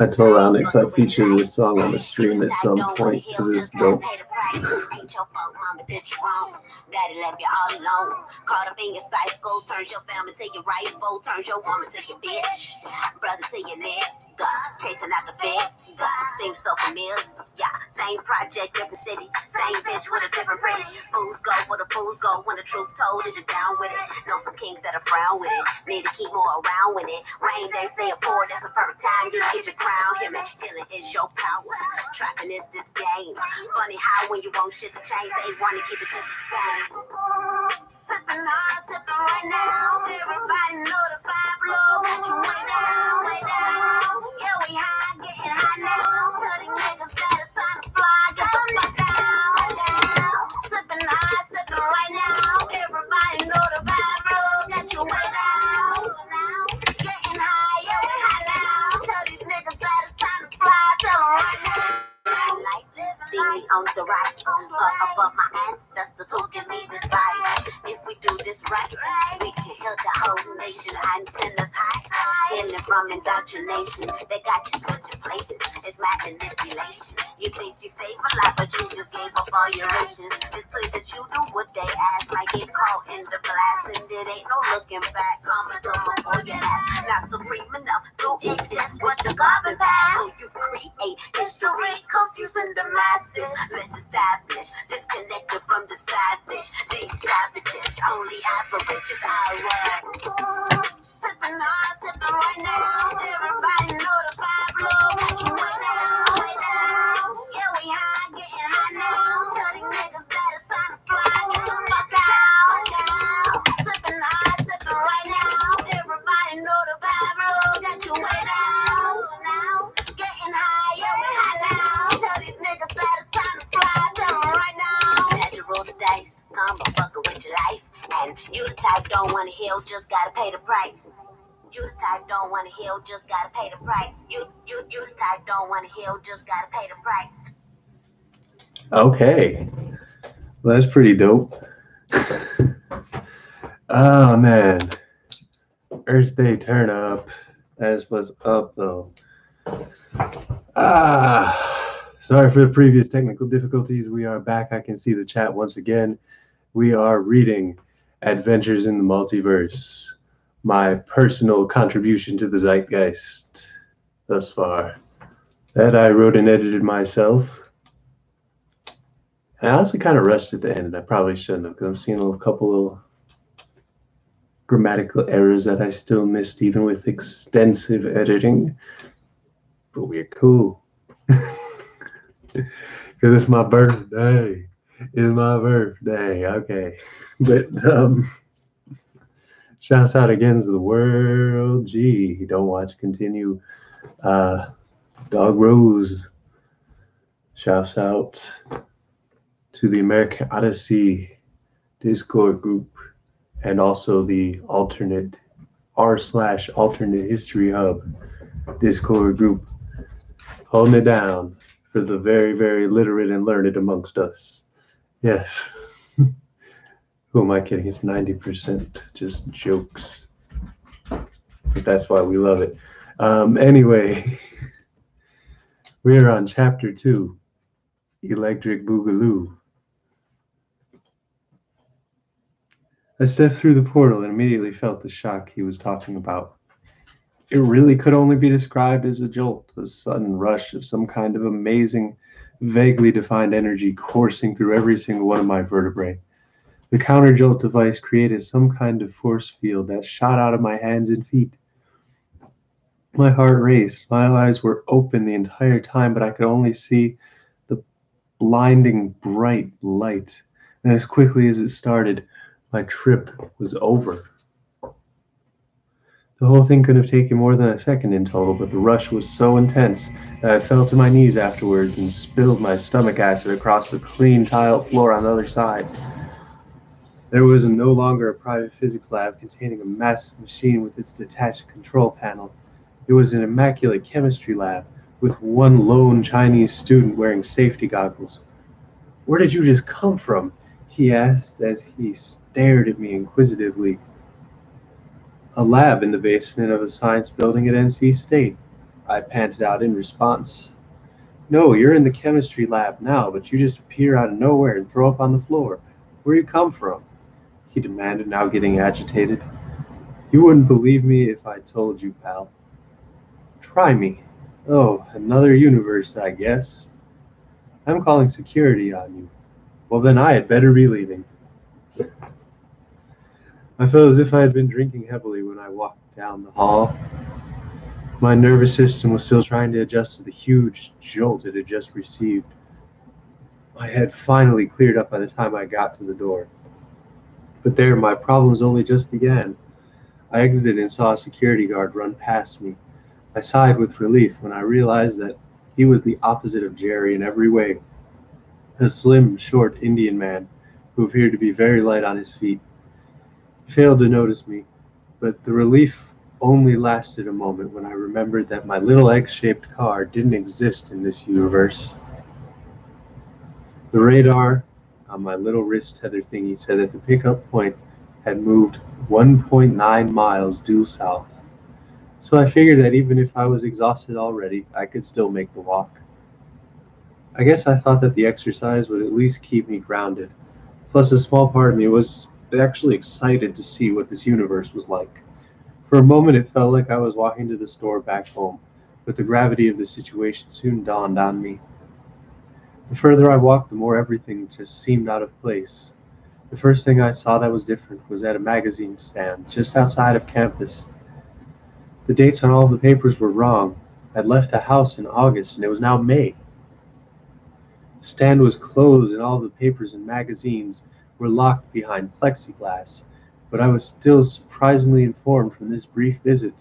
I told Onyx I'd feature this song on the stream at some point because it's dope. Daddy left you all alone. Caught up in your cycle, turns your family to your rival, turns your woman to your bitch, brother to your nigga, chasing out the big. Seems so familiar. Yeah, same project, different city, same bitch with a different pretty. Fools go where the fools go when the truth told is you down with it. Know some kings that are frown with it. Need to keep more around with it. Rain, they say a pour, that's the perfect time you get your crown. Healing is your power. Trapping is this game. Funny how when you want shit to change, they want to keep it just the same. Sipping hard, sipping right now. Everybody know the vibe low. Got you way down, way down. Yeah, we high, getting high now. Tell these niggas that it's time to fly. Get the fuck down, down. Sipping hard, sipping right now. Everybody know the vibe low. Got you way down, getting high, yeah, we high now. Tell these niggas that it's time to fly. Tell them right now. See me on the right, above my ancestors who give me this right. If we do this right, we can heal the whole nation. Antennas high, healing from indoctrination. They got you switching places, it's my manipulation. You think you save a lot, but you just gave up all your rations. It's clear that you do what they ask, like get caught in the blast, and it ain't no looking back. Coming to before your ass, not supreme enough to exist what the carbon pass. So you create history, confusing the masses. Let's establish, disconnected from the savage. These savages, only averages I run. Sipping hard, sipping right now. Everybody know the vibe low. Got you way down, way down. Yeah, we high, getting high now. Tell these niggas that it's time to fly. Get the fuck down, down. Sipping hard, sipping right now. Everybody know the vibe low. Got you way down, now. Getting high, yeah, we high now. Tell these niggas that it's time to fly. Tell them right now. Had to roll the dice. Come but fucking with your life. And you the type don't wanna heal, just gotta pay the price. You the type don't wanna heal, just gotta pay the price. You the type don't wanna heal, just gotta pay the price. Okay, well, that's pretty dope. Oh man, Earth Day turn up. That's what's up though. Sorry for the previous technical difficulties. We are back. I can see the chat once again. We are reading Adventures in the Multiverse, my personal contribution to the zeitgeist thus far. That I wrote and edited myself. I honestly kind of rushed at the end, and I probably shouldn't have, because I'm seeing a couple of grammatical errors that I still missed, even with extensive editing. But we're cool. Because it's my birthday. It's my birthday. Okay. But shouts out against the world. Gee, don't watch, continue. Dog Rose. Shouts out to the American Odyssey Discord group and also the alternate r/alternate history hub Discord group, holding it down for the very, very literate and learned amongst us. Yes. Who am I kidding? It's 90% just jokes. But that's why we love it. Anyway, we are on chapter 2, Electric Boogaloo. I stepped through the portal and immediately felt the shock he was talking about. It really could only be described as a jolt, a sudden rush of some kind of amazing, vaguely defined energy coursing through every single one of my vertebrae. The counter-jolt device created some kind of force field that shot out of my hands and feet. My heart raced. My eyes were open the entire time, but I could only see the blinding bright light. And as quickly as it started, my trip was over. The whole thing could have taken more than a second in total, but the rush was so intense that I fell to my knees afterward and spilled my stomach acid across the clean tiled floor on the other side. There was no longer a private physics lab containing a massive machine with its detached control panel. It was an immaculate chemistry lab with one lone Chinese student wearing safety goggles. "Where did you just come from?" he asked as he stared at me inquisitively. "A lab in the basement of a science building at NC State." I panted out in response. No, you're in the chemistry lab now, but you just appear out of nowhere and throw up on the floor. Where you come from? He demanded, now getting agitated. You wouldn't believe me if I told you, pal. Try me. Oh, another universe, I guess. I'm calling security on you. Well, then I had better be leaving. I felt as if I had been drinking heavily when I walked down the hall. My nervous system was still trying to adjust to the huge jolt it had just received. My head finally cleared up by the time I got to the door. But there, my problems only just began. I exited and saw a security guard run past me. I sighed with relief when I realized that he was the opposite of Jerry in every way, a slim, short Indian man who appeared to be very light on his feet. He failed to notice me, but the relief only lasted a moment when I remembered that my little egg-shaped car didn't exist in this universe. The radar on my little wrist tether thingy said that the pickup point had moved 1.9 miles due south, so I figured that even if I was exhausted already, I could still make the walk. I guess I thought that the exercise would at least keep me grounded. Plus, a small part of me was actually excited to see what this universe was like. For a moment, it felt like I was walking to the store back home, but the gravity of the situation soon dawned on me. The further I walked, the more everything just seemed out of place. The first thing I saw that was different was at a magazine stand just outside of campus. The dates on all of the papers were wrong. I'd left the house in August and it was now May. The stand was closed and all of the papers and magazines were locked behind plexiglass, but I was still surprisingly informed from this brief visit.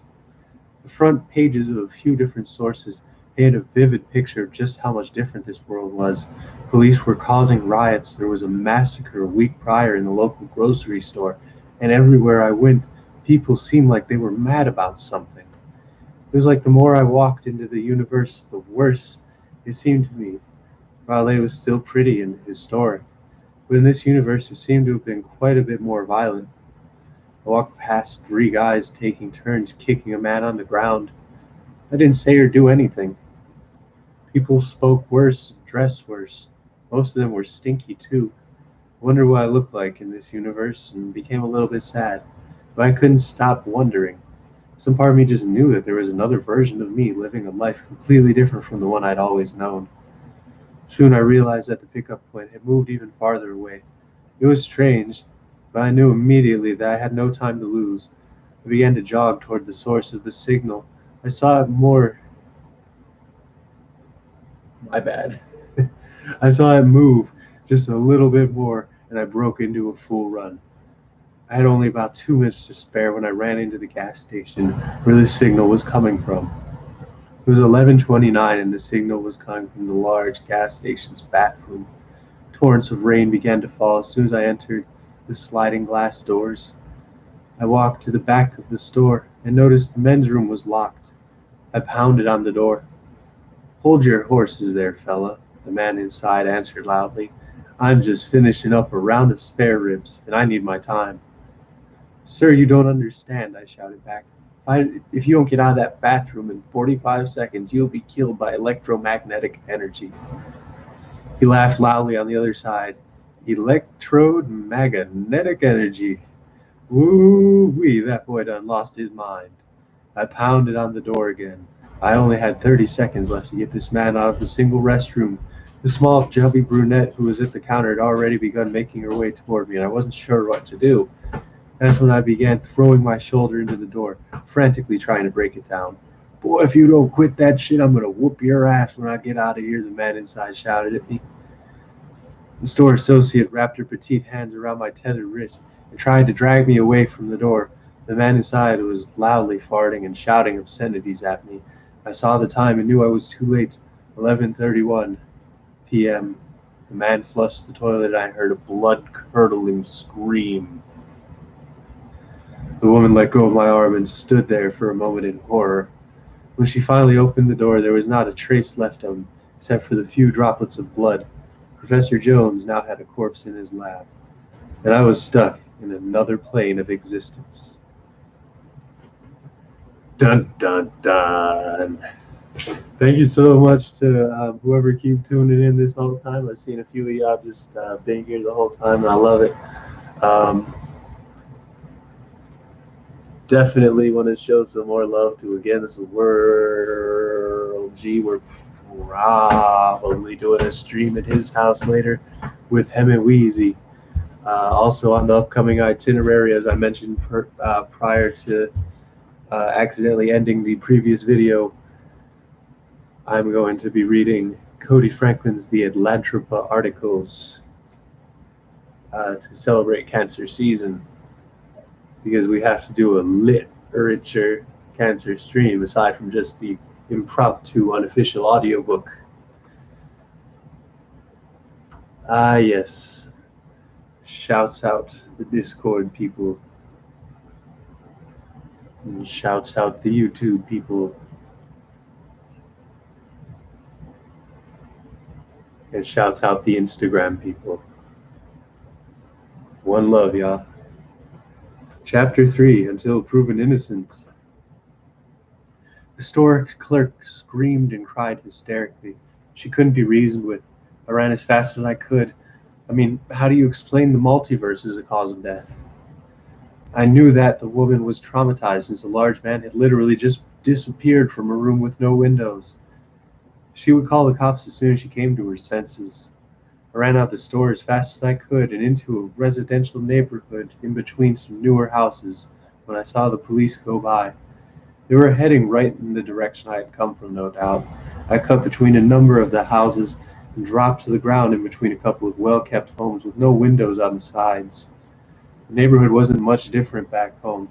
The front pages of a few different sources painted a vivid picture of just how much different this world was. Police were causing riots, there was a massacre a week prior in the local grocery store, and everywhere I went, people seemed like they were mad about something. It was like the more I walked into the universe, the worse it seemed to me. Raleigh was still pretty and historic, but in this universe it seemed to have been quite a bit more violent. I walked past three guys taking turns kicking a man on the ground. I didn't say or do anything. People spoke worse, dressed worse. Most of them were stinky too. I wondered what I looked like in this universe and became a little bit sad. But I couldn't stop wondering. Some part of me just knew that there was another version of me living a life completely different from the one I'd always known. Soon I realized that the pickup point had moved even farther away. It was strange, but I knew immediately that I had no time to lose. I began to jog toward the source of the signal. I saw it more. My bad. I saw it move just a little bit more, and I broke into a full run. I had only about 2 minutes to spare when I ran into the gas station where the signal was coming from. It was 11:29, and the signal was coming from the large gas station's bathroom. Torrents of rain began to fall as soon as I entered the sliding glass doors. I walked to the back of the store and noticed the men's room was locked. I pounded on the door. "Hold your horses there, fella," the man inside answered loudly. "I'm just finishing up a round of spare ribs, and I need my time." "Sir, you don't understand," I shouted back. "If you don't get out of that bathroom in 45 seconds, you'll be killed by electromagnetic energy." He laughed loudly on the other side. "Electrode magnetic energy. Woo-wee, that boy done lost his mind." I pounded on the door again. I only had 30 seconds left to get this man out of the single restroom. The small, chubby brunette who was at the counter had already begun making her way toward me, and I wasn't sure what to do. That's when I began throwing my shoulder into the door, frantically trying to break it down. "Boy, if you don't quit that shit, I'm gonna whoop your ass when I get out of here," the man inside shouted at me. The store associate wrapped her petite hands around my tethered wrist and tried to drag me away from the door. The man inside was loudly farting and shouting obscenities at me. I saw the time and knew I was too late. 11:31 p.m. The man flushed the toilet and I heard a blood-curdling scream. The woman let go of my arm and stood there for a moment in horror. When she finally opened the door, there was not a trace left of him, except for the few droplets of blood. Professor Jones now had a corpse in his lab, and I was stuck in another plane of existence. Dun dun dun. Thank you so much to whoever keep tuning in this whole time. I've seen a few of y'all just been here the whole time, and I love it. Um, Definitely want to show some more love to, again, this is World G. We're probably doing a stream at his house later with him and Wheezy. Also on the upcoming itinerary, as I mentioned prior to accidentally ending the previous video, I'm going to be reading Cody Franklin's The Atlantropa articles to celebrate cancer season, because we have to do a literature cancer stream aside from just the impromptu unofficial audiobook. Ah, yes. Shouts out the Discord people, and shouts out the YouTube people, and shouts out the Instagram people. One love, y'all. Chapter 3, Until Proven Innocent. The store clerk screamed and cried hysterically. She couldn't be reasoned with. I ran as fast as I could. I mean, how do you explain the multiverse as a cause of death? I knew that the woman was traumatized since a large man had literally just disappeared from a room with no windows. She would call the cops as soon as she came to her senses. I ran out the store as fast as I could and into a residential neighborhood in between some newer houses when I saw the police go by. They were heading right in the direction I had come from, no doubt. I cut between a number of the houses and dropped to the ground in between a couple of well-kept homes with no windows on the sides. The neighborhood wasn't much different back home,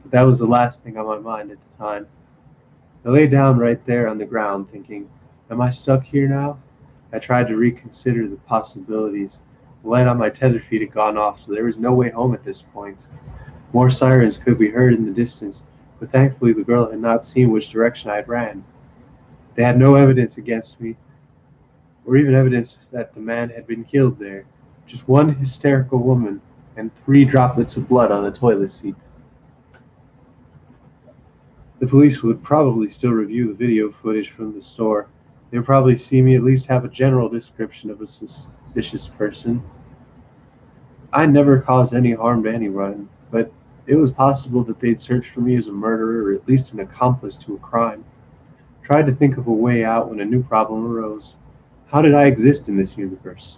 but that was the last thing on my mind at the time. I lay down right there on the ground, thinking, am I stuck here now? I tried to reconsider the possibilities. The light on my tether feet had gone off, so there was no way home at this point. More sirens could be heard in the distance, but thankfully the girl had not seen which direction I had ran. They had no evidence against me, or even evidence that the man had been killed there. Just one hysterical woman and 3 droplets of blood on a toilet seat. The police would probably still review the video footage from the store. They would probably see me at least have a general description of a suspicious person. I never caused any harm to anyone, but it was possible that they'd search for me as a murderer or at least an accomplice to a crime. I tried to think of a way out when a new problem arose. How did I exist in this universe?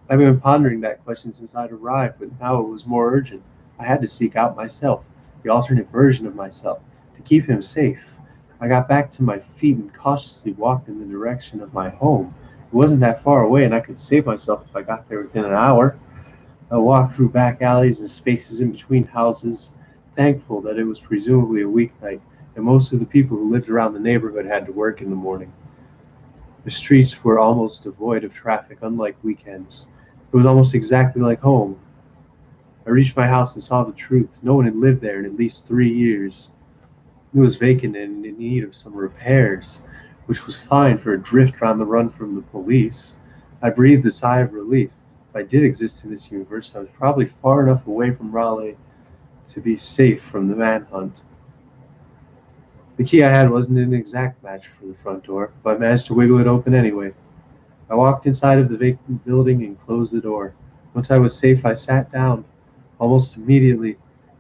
I've been pondering that question since I'd arrived, but now it was more urgent. I had to seek out myself, the alternate version of myself, to keep him safe. I got back to my feet and cautiously walked in the direction of my home. It wasn't that far away, and I could save myself if I got there within an hour. I walked through back alleys and spaces in between houses, thankful that it was presumably a weeknight, and most of the people who lived around the neighborhood had to work in the morning. The streets were almost devoid of traffic, unlike weekends. It was almost exactly like home. I reached my house and saw the truth. No one had lived there in at least 3 years. It was vacant and in need of some repairs, which was fine for a drifter on the run from the police. I breathed a sigh of relief. If I did exist in this universe, I was probably far enough away from Raleigh to be safe from the manhunt. The key I had wasn't an exact match for the front door, but I managed to wiggle it open anyway. I walked inside of the vacant building and closed the door. Once I was safe, I sat down. Almost immediately,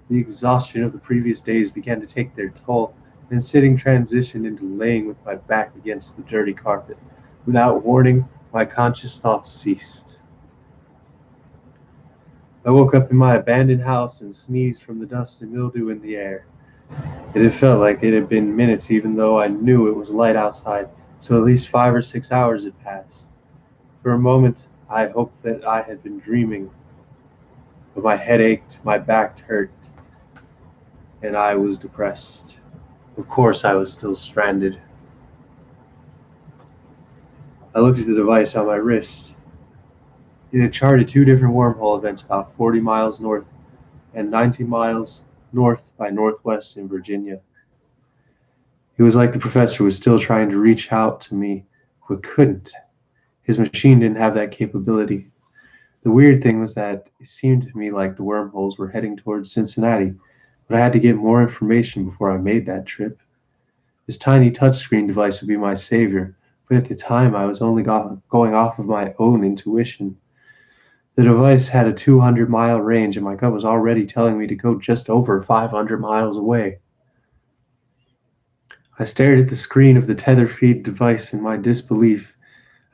the exhaustion of the previous days began to take their toll, and sitting transitioned into laying with my back against the dirty carpet. Without warning, my conscious thoughts ceased. I woke up in my abandoned house and sneezed from the dust and mildew in the air. It had felt like it had been minutes, even though I knew it was light outside, so at least 5 or 6 hours had passed. For a moment, I hoped that I had been dreaming, but my head ached, my back hurt, and I was depressed. Of course, I was still stranded. I looked at the device on my wrist. It had charted 2 different wormhole events about 40 miles north and 90 miles north by northwest in Virginia. It was like the professor was still trying to reach out to me, but couldn't. His machine didn't have that capability. The weird thing was that it seemed to me like the wormholes were heading towards Cincinnati, but I had to get more information before I made that trip. This tiny touchscreen device would be my savior, but at the time I was only going off of my own intuition. The device had a 200-mile range, and my gut was already telling me to go just over 500 miles away. I stared at the screen of the tether feed device in my disbelief.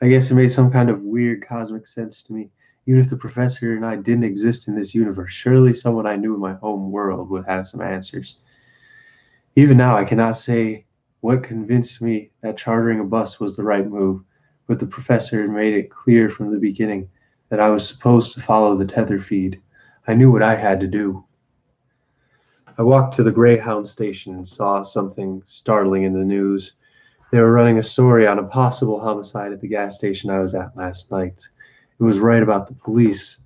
I guess it made some kind of weird cosmic sense to me. Even if the professor and I didn't exist in this universe, surely someone I knew in my home world would have some answers. Even now, I cannot say what convinced me that chartering a bus was the right move, but the professor had made it clear from the beginning that I was supposed to follow the tether feed. I knew what I had to do. I walked to the Greyhound station and saw something startling in the news. They were running a story on a possible homicide at the gas station I was at last night. It was right about the police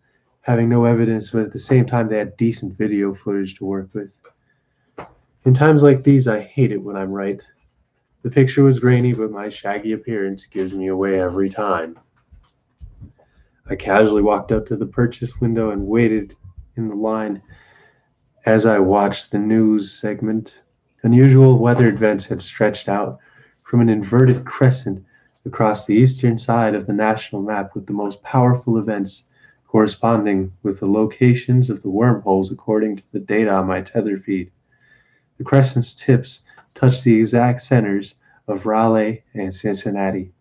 having no evidence, but at the same time, they had decent video footage to work with. In times like these, I hate it when I'm right. The picture was grainy, but my shaggy appearance gives me away every time. I casually walked up to the purchase window and waited in the line as I watched the news segment. Unusual weather events had stretched out from an inverted crescent across the eastern side of the national map, with the most powerful events corresponding with the locations of the wormholes according to the data on my tether feed. The crescent's tips touched the exact centers of Raleigh and Cincinnati.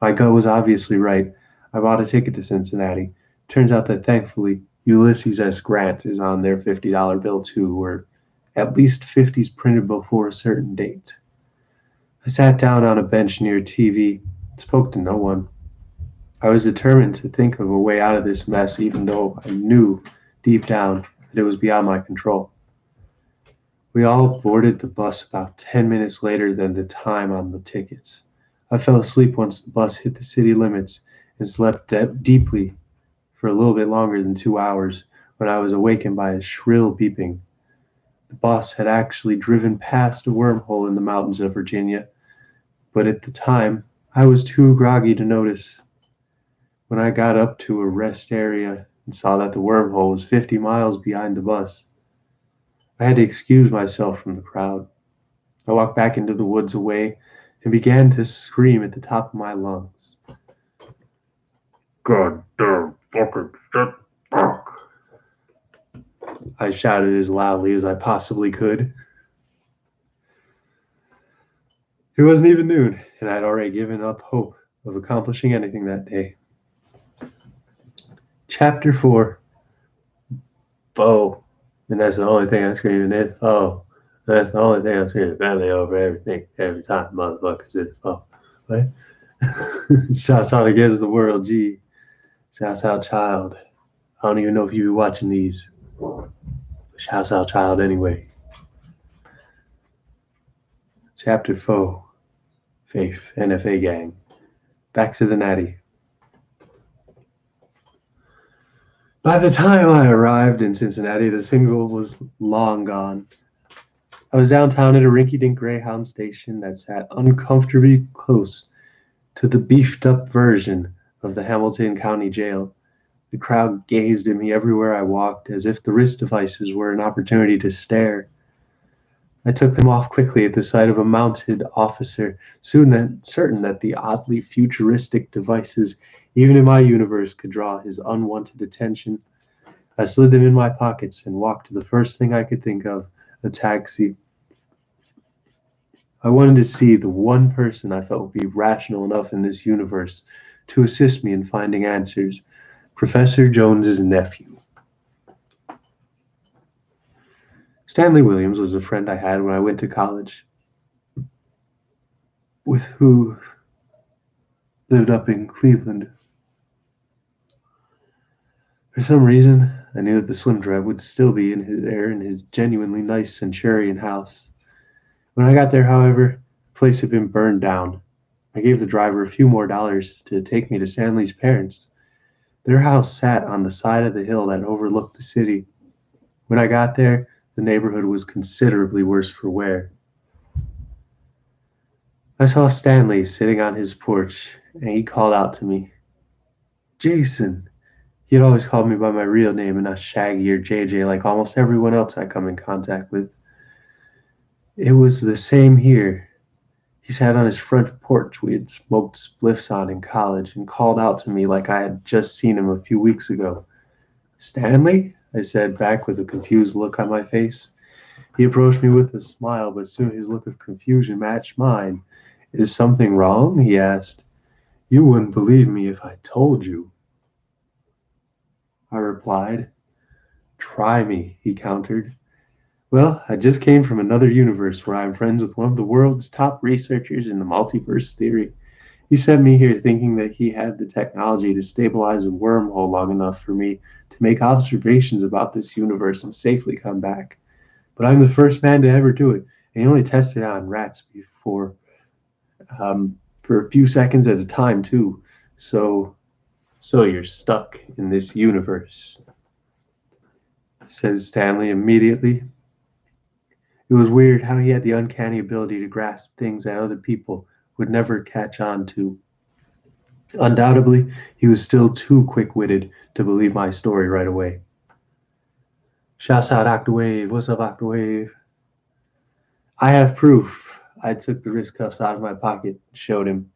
My gut was obviously right. I bought a ticket to Cincinnati. Turns out that thankfully Ulysses S. Grant is on their $50 bill too, or at least 50s printed before a certain date. I sat down on a bench near a TV, spoke to no one. I was determined to think of a way out of this mess, even though I knew deep down that it was beyond my control. We all boarded the bus about 10 minutes later than the time on the tickets. I fell asleep once the bus hit the city limits and slept deeply for a little bit longer than 2 hours when I was awakened by a shrill beeping. The bus had actually driven past a wormhole in the mountains of Virginia, but at the time I was too groggy to notice. When I got up to a rest area and saw that the wormhole was 50 miles behind the bus, I had to excuse myself from the crowd. I walked back into the woods away and began to scream at the top of my lungs. God damn fucking shit, fuck! I shouted as loudly as I possibly could. It wasn't even noon, and I'd already given up hope of accomplishing anything that day. Chapter 4. Oh, and that's the only thing I'm screaming is, oh, that's the only thing I'm screaming. Family over everything, every time, motherfuckers. It's, oh, what? Shouts out against the world, G. Shouts out, child. I don't even know if you be watching these. Shouts out, child, anyway. Chapter 4. Faith, NFA gang. Back to the natty. By the time I arrived in Cincinnati, the single was long gone. I was downtown at a rinky-dink Greyhound station that sat uncomfortably close to the beefed-up version of the Hamilton County Jail. The crowd gazed at me everywhere I walked, as if the wrist devices were an opportunity to stare. I took them off quickly at the sight of a mounted officer, certain that the oddly futuristic devices, even in my universe, could draw his unwanted attention. I slid them in my pockets and walked to the first thing I could think of, a taxi. I wanted to see the one person I felt would be rational enough in this universe to assist me in finding answers, Professor Jones's nephew. Stanley Williams was a friend I had when I went to college, with who lived up in Cleveland. For some reason, I knew that the Slim Drive would still be there in his genuinely nice Centurion house. When I got there, however, the place had been burned down. I gave the driver a few more dollars to take me to Stanley's parents. Their house sat on the side of the hill that overlooked the city. When I got there, the neighborhood was considerably worse for wear. I saw Stanley sitting on his porch, and he called out to me, Jason. He had always called me by my real name and not Shaggy or JJ like almost everyone else I come in contact with. It was the same here. He sat on his front porch we had smoked spliffs on in college and called out to me like I had just seen him a few weeks ago. Stanley? I said, back with a confused look on my face. He approached me with a smile, but soon his look of confusion matched mine. Is something wrong? He asked. You wouldn't believe me if I told you, I replied. Try me, he countered. Well, I just came from another universe where I'm friends with one of the world's top researchers in the multiverse theory. He sent me here thinking that he had the technology to stabilize a wormhole long enough for me to make observations about this universe and safely come back. But I'm the first man to ever do it, and he only tested it on rats before, for a few seconds at a time, too. So, so you're stuck in this universe, says Stanley immediately. It was weird how he had the uncanny ability to grasp things that other people would never catch on to. Undoubtedly, he was still too quick-witted to believe my story right away. Shouts out Octawave. What's up, Octawave? I have proof. I took the wrist cuffs out of my pocket and showed him.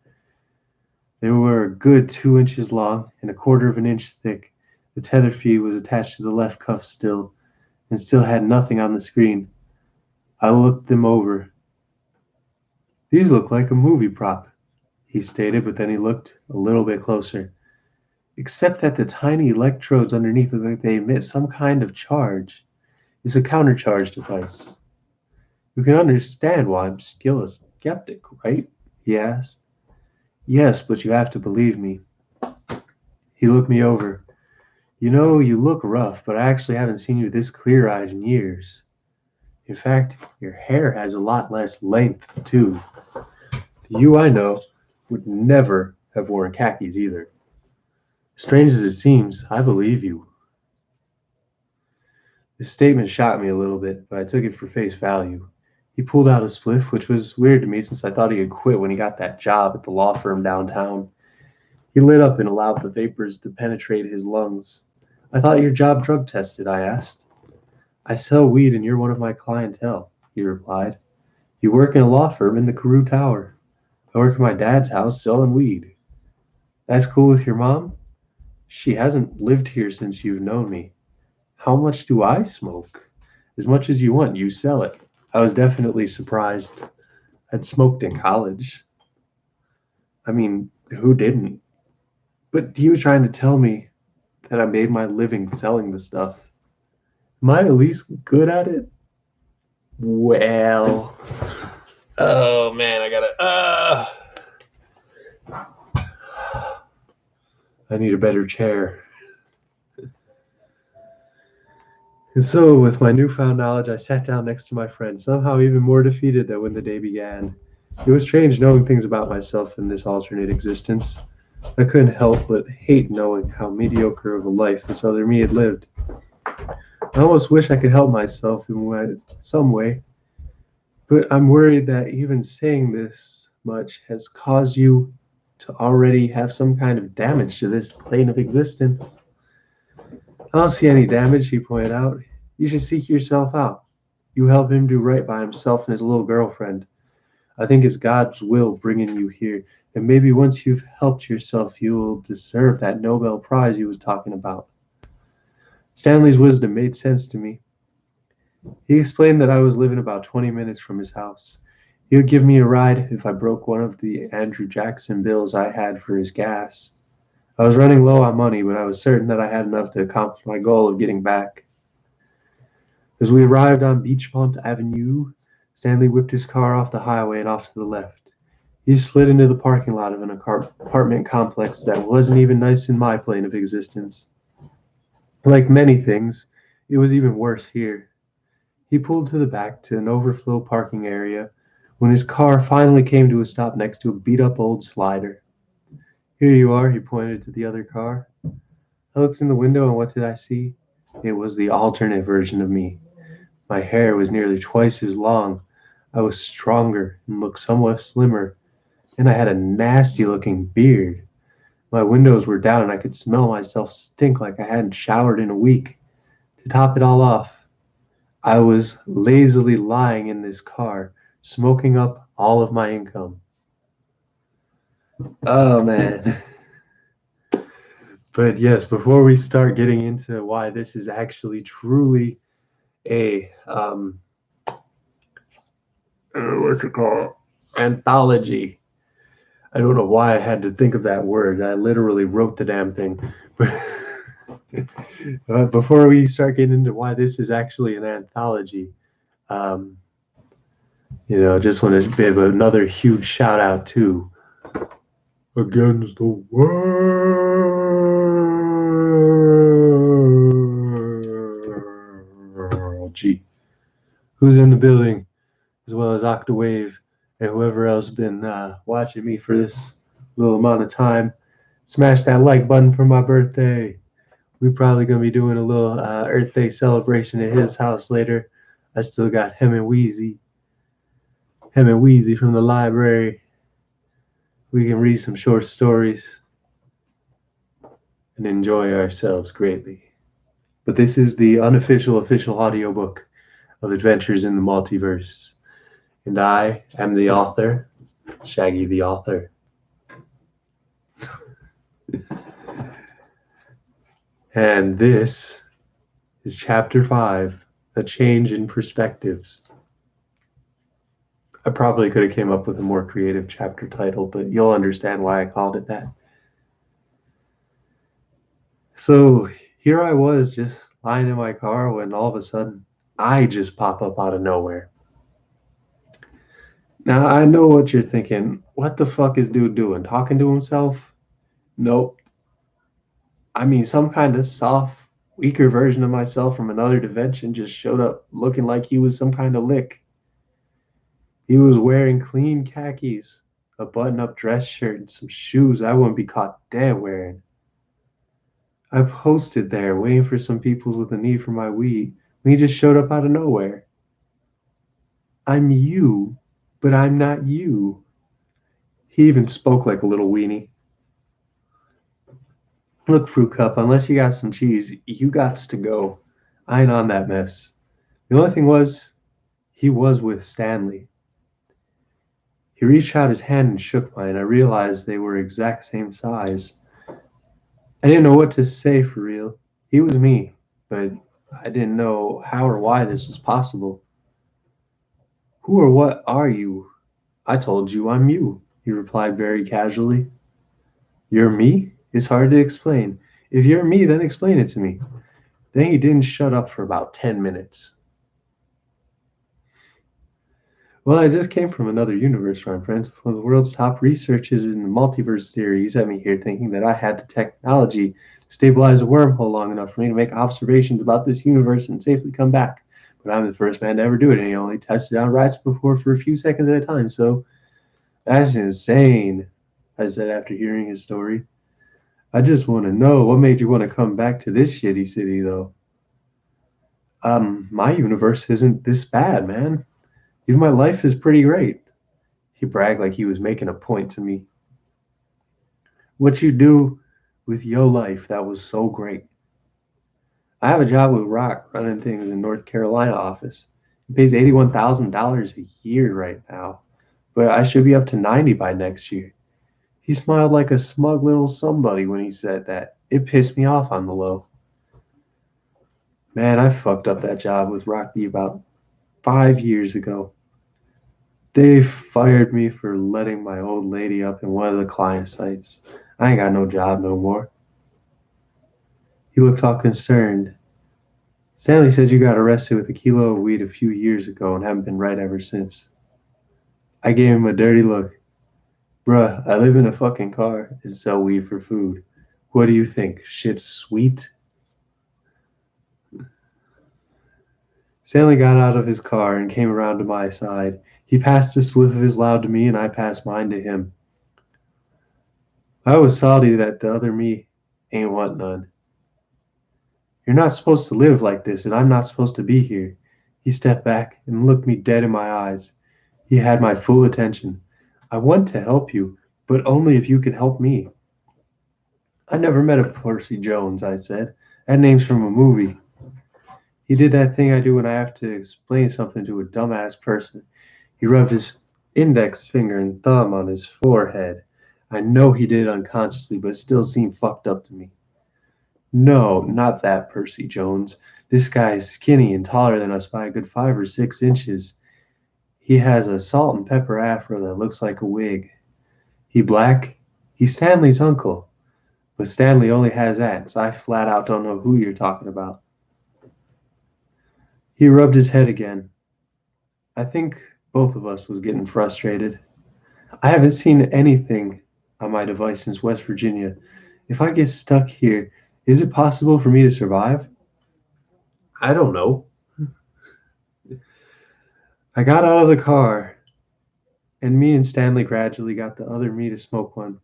They were a good 2 inches long and a quarter of an inch thick. The tether feed was attached to the left cuff still, and still had nothing on the screen. I looked them over. These look like a movie prop, he stated, but then he looked a little bit closer. Except that the tiny electrodes underneath look like they emit some kind of charge. It's a countercharge device. You can understand why I'm still a skeptic, right? He asked. Yes, but you have to believe me. He looked me over. You know, you look rough, but I actually haven't seen you this clear-eyed in years. In fact, your hair has a lot less length, too. The you I know would never have worn khakis either. Strange as it seems, I believe you. His statement shocked me a little bit, but I took it for face value. He pulled out a spliff, which was weird to me since I thought he had quit when he got that job at the law firm downtown. He lit up and allowed the vapors to penetrate his lungs. I thought your job drug tested, I asked. I sell weed and you're one of my clientele, he replied. You work in a law firm in the Carew Tower. I work in my dad's house selling weed. That's cool with your mom? She hasn't lived here since you've known me. How much do I smoke? As much as you want, you sell it. I was definitely surprised. I'd smoked in college. I mean, who didn't? But he was trying to tell me that I made my living selling the stuff. Am I at least good at it? Well. Oh man, I gotta. I need a better chair. And so, with my newfound knowledge, I sat down next to my friend, somehow even more defeated than when the day began. It was strange knowing things about myself in this alternate existence. I couldn't help but hate knowing how mediocre of a life this other me had lived. I almost wish I could help myself in some way, but I'm worried that even saying this much has caused you to already have some kind of damage to this plane of existence. I don't see any damage, he pointed out. You should seek yourself out. You help him do right by himself and his little girlfriend. I think it's God's will bringing you here, and maybe once you've helped yourself, you'll deserve that Nobel Prize he was talking about. Stanley's wisdom made sense to me. He explained that I was living about 20 minutes from his house. He would give me a ride if I broke one of the Andrew Jackson bills I had for his gas. I was running low on money, but I was certain that I had enough to accomplish my goal of getting back. As we arrived on Beachmont Avenue, Stanley whipped his car off the highway and off to the left. He slid into the parking lot of an apartment complex that wasn't even nice in my plane of existence. Like many things, it was even worse here. He pulled to the back to an overflow parking area when his car finally came to a stop next to a beat-up old slider. Here you are, he pointed to the other car. I looked in the window and what did I see? It was the alternate version of me. My hair was nearly twice as long. I was stronger and looked somewhat slimmer, and I had a nasty looking beard. My windows were down and I could smell myself stink like I hadn't showered in a week. To top it all off, I was lazily lying in this car, smoking up all of my income. Oh man. But yes, before we start getting into why this is actually truly a what's it called? Anthology. I don't know why I had to think of that word. I literally wrote the damn thing. But before we start getting into why this is actually an anthology, um, just want to give another huge shout out to Against the World. G. Who's in the building, as well as Octawave and whoever else been watching me for this little amount of time. Smash that like button for my birthday. We're probably gonna be doing a little Earth Day celebration at his house later. I still got him and Wheezy from the library. We can read some short stories and enjoy ourselves greatly. But this is the unofficial official audiobook of Adventures in the Multiverse. And I am the author, Shaggy the author. And this is Chapter 5, A Change in Perspectives. I probably could have came up with a more creative chapter title, but you'll understand why I called it that. So here I was just lying in my car when all of a sudden I just pop up out of nowhere. Now I know what you're thinking. What the fuck is dude doing? Talking to himself? Nope. I mean, some kind of soft, weaker version of myself from another dimension just showed up looking like he was some kind of lick. He was wearing clean khakis, a button up dress shirt, and some shoes I wouldn't be caught dead wearing. I posted there, waiting for some people with a need for my weed, when he just showed up out of nowhere. I'm you, but I'm not you. He even spoke like a little weenie. Look, Fruit Cup, unless you got some cheese, you gots to go. I ain't on that mess. The only thing was, he was with Stanley. He reached out his hand and shook mine. I realized they were exact same size. I didn't know what to say for real. He was me, but I didn't know how or why this was possible. Who or what are you? I told you I'm you, he replied very casually. You're me? It's hard to explain. If you're me, then explain it to me. Then he didn't shut up for about 10 minutes. Well, I just came from another universe, my friends. One of the world's top researchers in the multiverse theory. He sent me here thinking that I had the technology to stabilize a wormhole long enough for me to make observations about this universe and safely come back. But I'm the first man to ever do it, and he only tested out rats before for a few seconds at a time, so that's insane, I said after hearing his story. I just want to know what made you want to come back to this shitty city, though. My universe isn't this bad, man. Even my life is pretty great. He bragged like he was making a point to me. What you do with your life that was so great? I have a job with Rock running things in North Carolina office. It pays $81,000 a year right now, but I should be up to 90 by next year. He smiled like a smug little somebody when he said that. It pissed me off on the low. Man, I fucked up that job with Rocky about 5 years ago. They fired me for letting my old lady up in one of the client sites. I ain't got no job no more. He looked all concerned. Stanley said you got arrested with a kilo of weed a few years ago and haven't been right ever since. I gave him a dirty look. Bruh, I live in a fucking car and sell weed for food. What do you think? Shit's sweet? Stanley got out of his car and came around to my side. He passed a spliff of his loud to me, and I passed mine to him. I was salty that the other me ain't want none. You're not supposed to live like this, and I'm not supposed to be here. He stepped back and looked me dead in my eyes. He had my full attention. I want to help you, but only if you can help me. I never met a Percy Jones, I said. That name's from a movie. He did that thing I do when I have to explain something to a dumbass person. He rubbed his index finger and thumb on his forehead. I know he did it unconsciously, but it still seemed fucked up to me. No, not that, Percy Jones. This guy is skinny and taller than us by a good 5 or 6 inches. He has a salt and pepper afro that looks like a wig. He black? He's Stanley's uncle. But Stanley only has ants. I flat out don't know who you're talking about. He rubbed his head again. I think both of us was getting frustrated. I haven't seen anything on my device since West Virginia. If I get stuck here, is it possible for me to survive? I don't know. I got out of the car, and me and Stanley gradually got the other me to smoke one.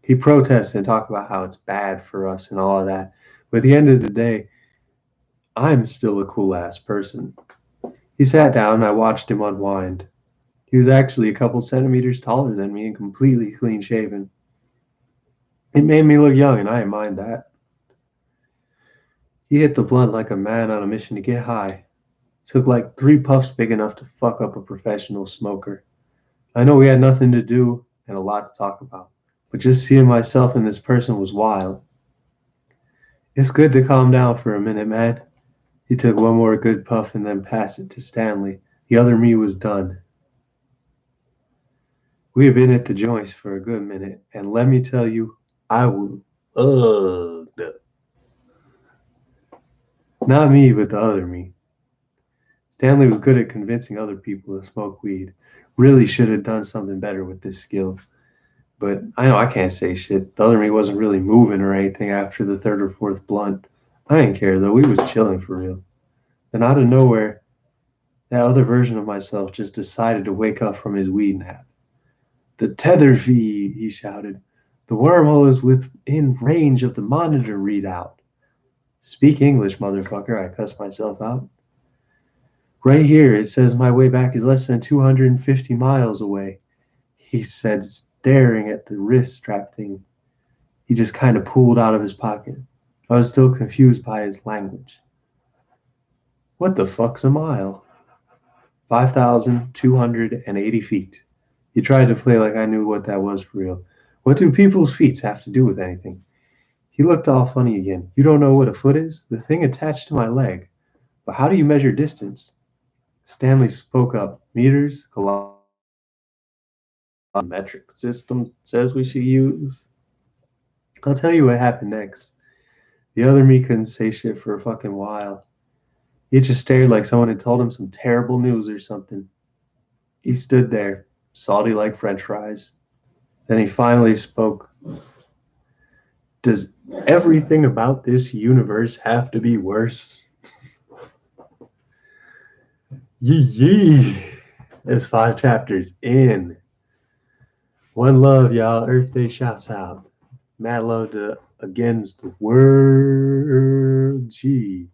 He protested and talked about how it's bad for us and all of that. But at the end of the day, I'm still a cool ass person. He sat down and I watched him unwind. He was actually a couple centimeters taller than me and completely clean shaven. It made me look young, and I didn't mind that. He hit the blunt like a man on a mission to get high. Took like 3 puffs big enough to fuck up a professional smoker. I know we had nothing to do and a lot to talk about, but just seeing myself in this person was wild. It's good to calm down for a minute, man. He took one more good puff and then passed it to Stanley. The other me was done. We had been at the joints for a good minute, and let me tell you, I was. Not me, but the other me. Stanley was good at convincing other people to smoke weed. Really should have done something better with this skill. But I know I can't say shit. The other me wasn't really moving or anything after the third or fourth blunt. I didn't care though. We was chilling for real. Then out of nowhere, that other version of myself just decided to wake up from his weed nap. The tether feed, he shouted. The wormhole is within range of the monitor readout. Speak English, motherfucker, I cussed myself out. Right here, it says my way back is less than 250 miles away, he said, staring at the wrist strap thing he just kind of pulled out of his pocket. I was still confused by his language. What the fuck's a mile? 5,280 feet. He tried to play like I knew what that was for real. What do people's feet have to do with anything? He looked all funny again. You don't know what a foot is? The thing attached to my leg. But how do you measure distance? Stanley spoke up. Meters, kilometers, metric system says we should use. I'll tell you what happened next. The other me couldn't say shit for a fucking while. He just stared like someone had told him some terrible news or something. He stood there, salty like french fries. Then he finally spoke. Does everything about this universe have to be worse? Yee yee! There's 5 chapters in. One love, y'all. Earth Day shouts out. Mad love to Against the World G.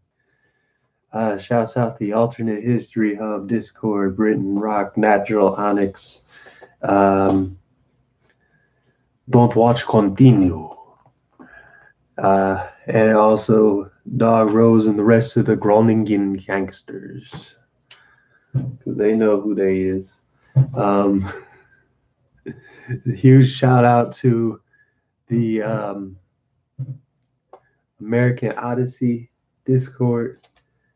Shouts out the Alternate History Hub, Discord, Britain, Rock, Natural, Onyx. Don't Watch Continue. And also Dog Rose and the rest of the Groningen gangsters. Because they know who they is. Huge shout out to the American Odyssey Discord.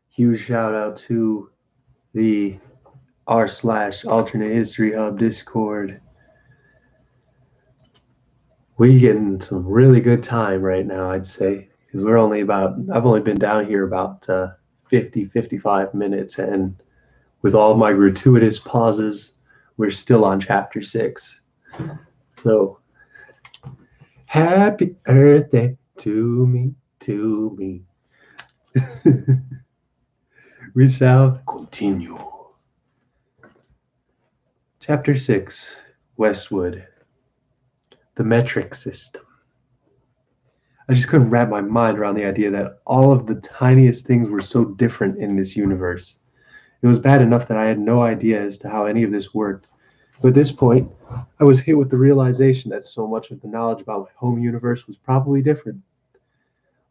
Huge shout out to the r/alternate history hub Discord. We getting some really good time right now, I'd say, because I've only been down here about 55 minutes, and with all my gratuitous pauses, we're still on chapter 6. So happy Earth Day to me. We shall continue. Chapter 6, Westwood, the metric system. I just couldn't wrap my mind around the idea that all of the tiniest things were so different in this universe. It was bad enough that I had no idea as to how any of this worked. But at this point, I was hit with the realization that so much of the knowledge about my home universe was probably different.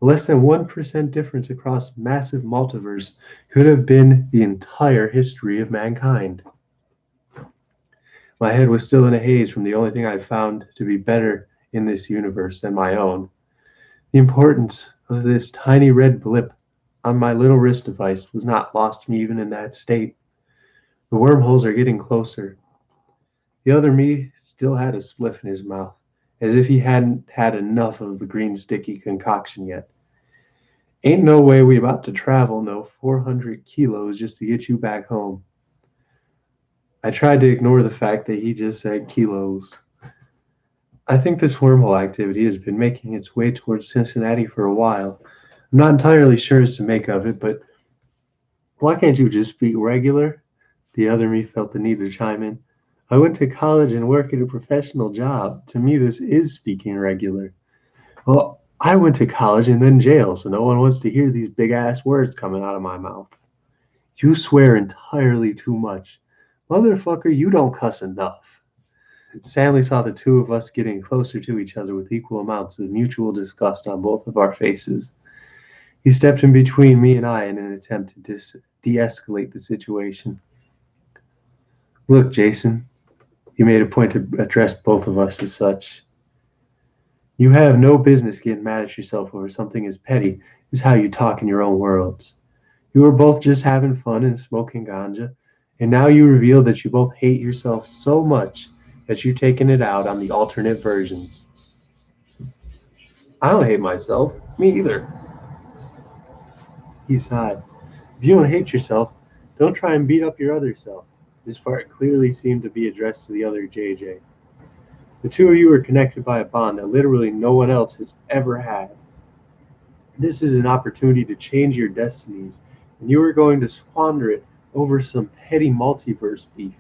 Less than 1% difference across massive multiverse could have been the entire history of mankind. My head was still in a haze from the only thing I found to be better in this universe than my own. The importance of this tiny red blip on my little wrist device was not lost to me even in that state. The wormholes are getting closer. The other me still had a spliff in his mouth, as if he hadn't had enough of the green sticky concoction yet. Ain't no way we about to travel no 400 kilos just to get you back home. I tried to ignore the fact that he just said kilos. I think this wormhole activity has been making its way towards Cincinnati for a while. I'm not entirely sure as to make of it, but why can't you just speak regular? The other me felt the need to chime in. I went to college and work at a professional job. To me, this is speaking regular. Well, I went to college and then jail, so no one wants to hear these big ass words coming out of my mouth. You swear entirely too much. Motherfucker, you don't cuss enough. Stanley saw the two of us getting closer to each other with equal amounts of mutual disgust on both of our faces. He stepped in between me and I in an attempt to de escalate the situation. Look, Jason, he made a point to address both of us as such. You have no business getting mad at yourself over something as petty as how you talk in your own worlds. You were both just having fun and smoking ganja, and now you reveal that you both hate yourself so much that you're taking it out on the alternate versions. I don't hate myself. Me either. He sighed. If you don't hate yourself, don't try and beat up your other self. This part clearly seemed to be addressed to the other JJ. The two of you are connected by a bond that literally no one else has ever had. This is an opportunity to change your destinies, and you are going to squander it over some petty multiverse beef.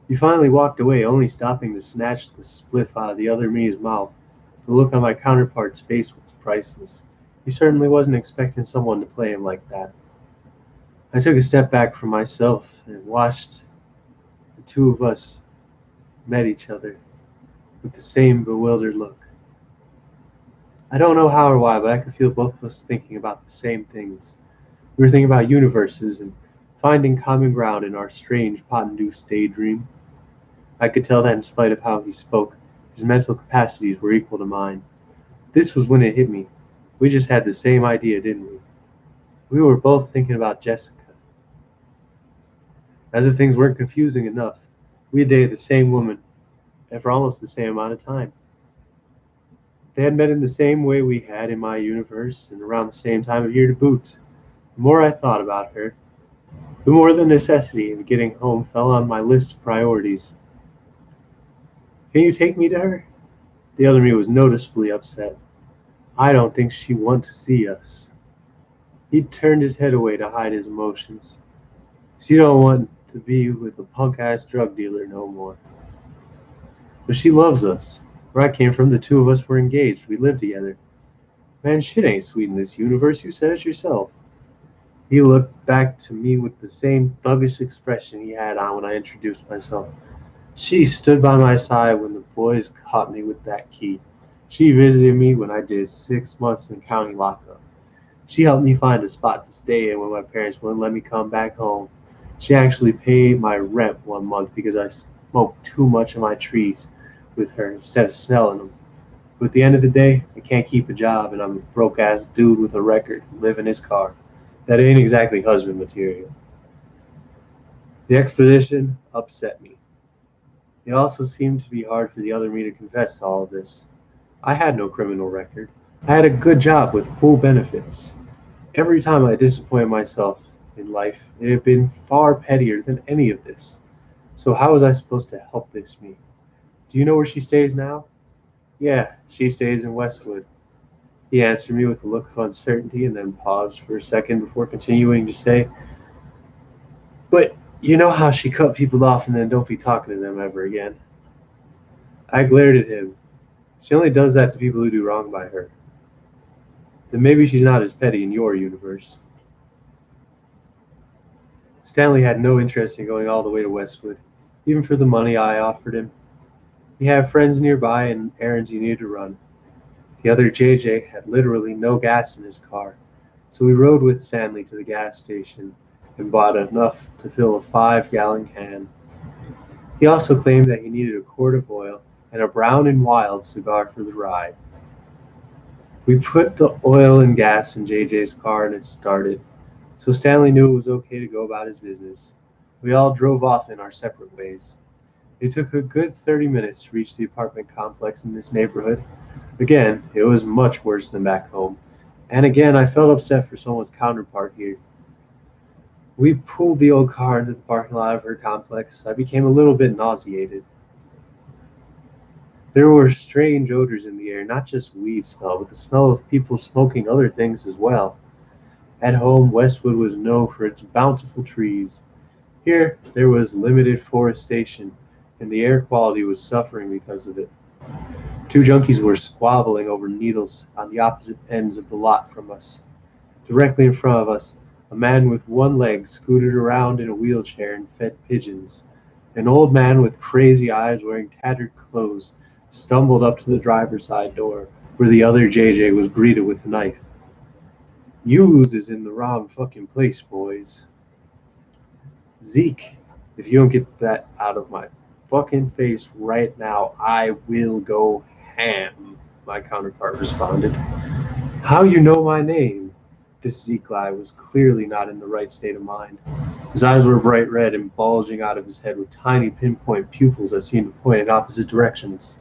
He finally walked away, only stopping to snatch the spliff out of the other me's mouth. The look on my counterpart's face was priceless. He certainly wasn't expecting someone to play him like that. I took a step back from myself and watched the two of us met each other with the same bewildered look. I don't know how or why, but I could feel both of us thinking about the same things. We were thinking about universes and finding common ground in our strange pot-induced daydream. I could tell that in spite of how he spoke, his mental capacities were equal to mine. This was when it hit me. We just had the same idea, didn't we? We were both thinking about Jessica. As if things weren't confusing enough, we had dated the same woman and for almost the same amount of time. They had met in the same way we had in my universe and around the same time of year to boot. The more I thought about her, the more the necessity of getting home fell on my list of priorities. Can you take me to her? The other me was noticeably upset. I don't think she wants to see us. He turned his head away to hide his emotions. She don't want to be with a punk-ass drug dealer no more. But she loves us. Where I came from, the two of us were engaged. We lived together. Man, shit ain't sweet in this universe. You said it yourself. He looked back to me with the same thuggish expression he had on when I introduced myself. She stood by my side when the boys caught me with that key. She visited me when I did 6 months in county lockup. She helped me find a spot to stay in when my parents wouldn't let me come back home. She actually paid my rent 1 month because I smoked too much of my trees with her instead of smelling them. But at the end of the day, I can't keep a job and I'm a broke ass dude with a record who live in his car. That ain't exactly husband material. The exposition upset me. It also seemed to be hard for the other me to confess to all of this. I had no criminal record. I had a good job with full benefits. Every time I disappointed myself in life, it had been far pettier than any of this. So how was I supposed to help this me? Do you know where she stays now? Yeah, she stays in Westwood. He answered me with a look of uncertainty and then paused for a second before continuing to say, but you know how she cut people off and then don't be talking to them ever again. I glared at him. She only does that to people who do wrong by her. Then maybe she's not as petty in your universe. Stanley had no interest in going all the way to Westwood, even for the money I offered him. He had friends nearby and errands he needed to run. The other JJ had literally no gas in his car, so we rode with Stanley to the gas station and bought enough to fill a 5-gallon can. He also claimed that he needed a quart of oil and a brown and wild cigar for the ride. We put the oil and gas in JJ's car and it started, so Stanley knew it was okay to go about his business. We all drove off in our separate ways. It took a good 30 minutes to reach the apartment complex in this neighborhood. Again, it was much worse than back home, and again I felt upset for someone's counterpart here. We pulled the old car into the parking lot of her complex. I became a little bit nauseated. There were strange odors in the air, not just weed smell, but the smell of people smoking other things as well. At home, Westwood was known for its bountiful trees. Here, there was limited forestation, and the air quality was suffering because of it. Two junkies were squabbling over needles on the opposite ends of the lot from us. Directly in front of us, a man with one leg scooted around in a wheelchair and fed pigeons. An old man with crazy eyes wearing tattered clothes stumbled up to the driver's side door, where the other JJ was greeted with a knife. "Yous is in the wrong fucking place, boys." "Zeke, if you don't get that out of my fucking face right now, I will go ham," my counterpart responded. "How you know my name?" This Zeke guy was clearly not in the right state of mind. His eyes were bright red and bulging out of his head with tiny pinpoint pupils that seemed to point in opposite directions.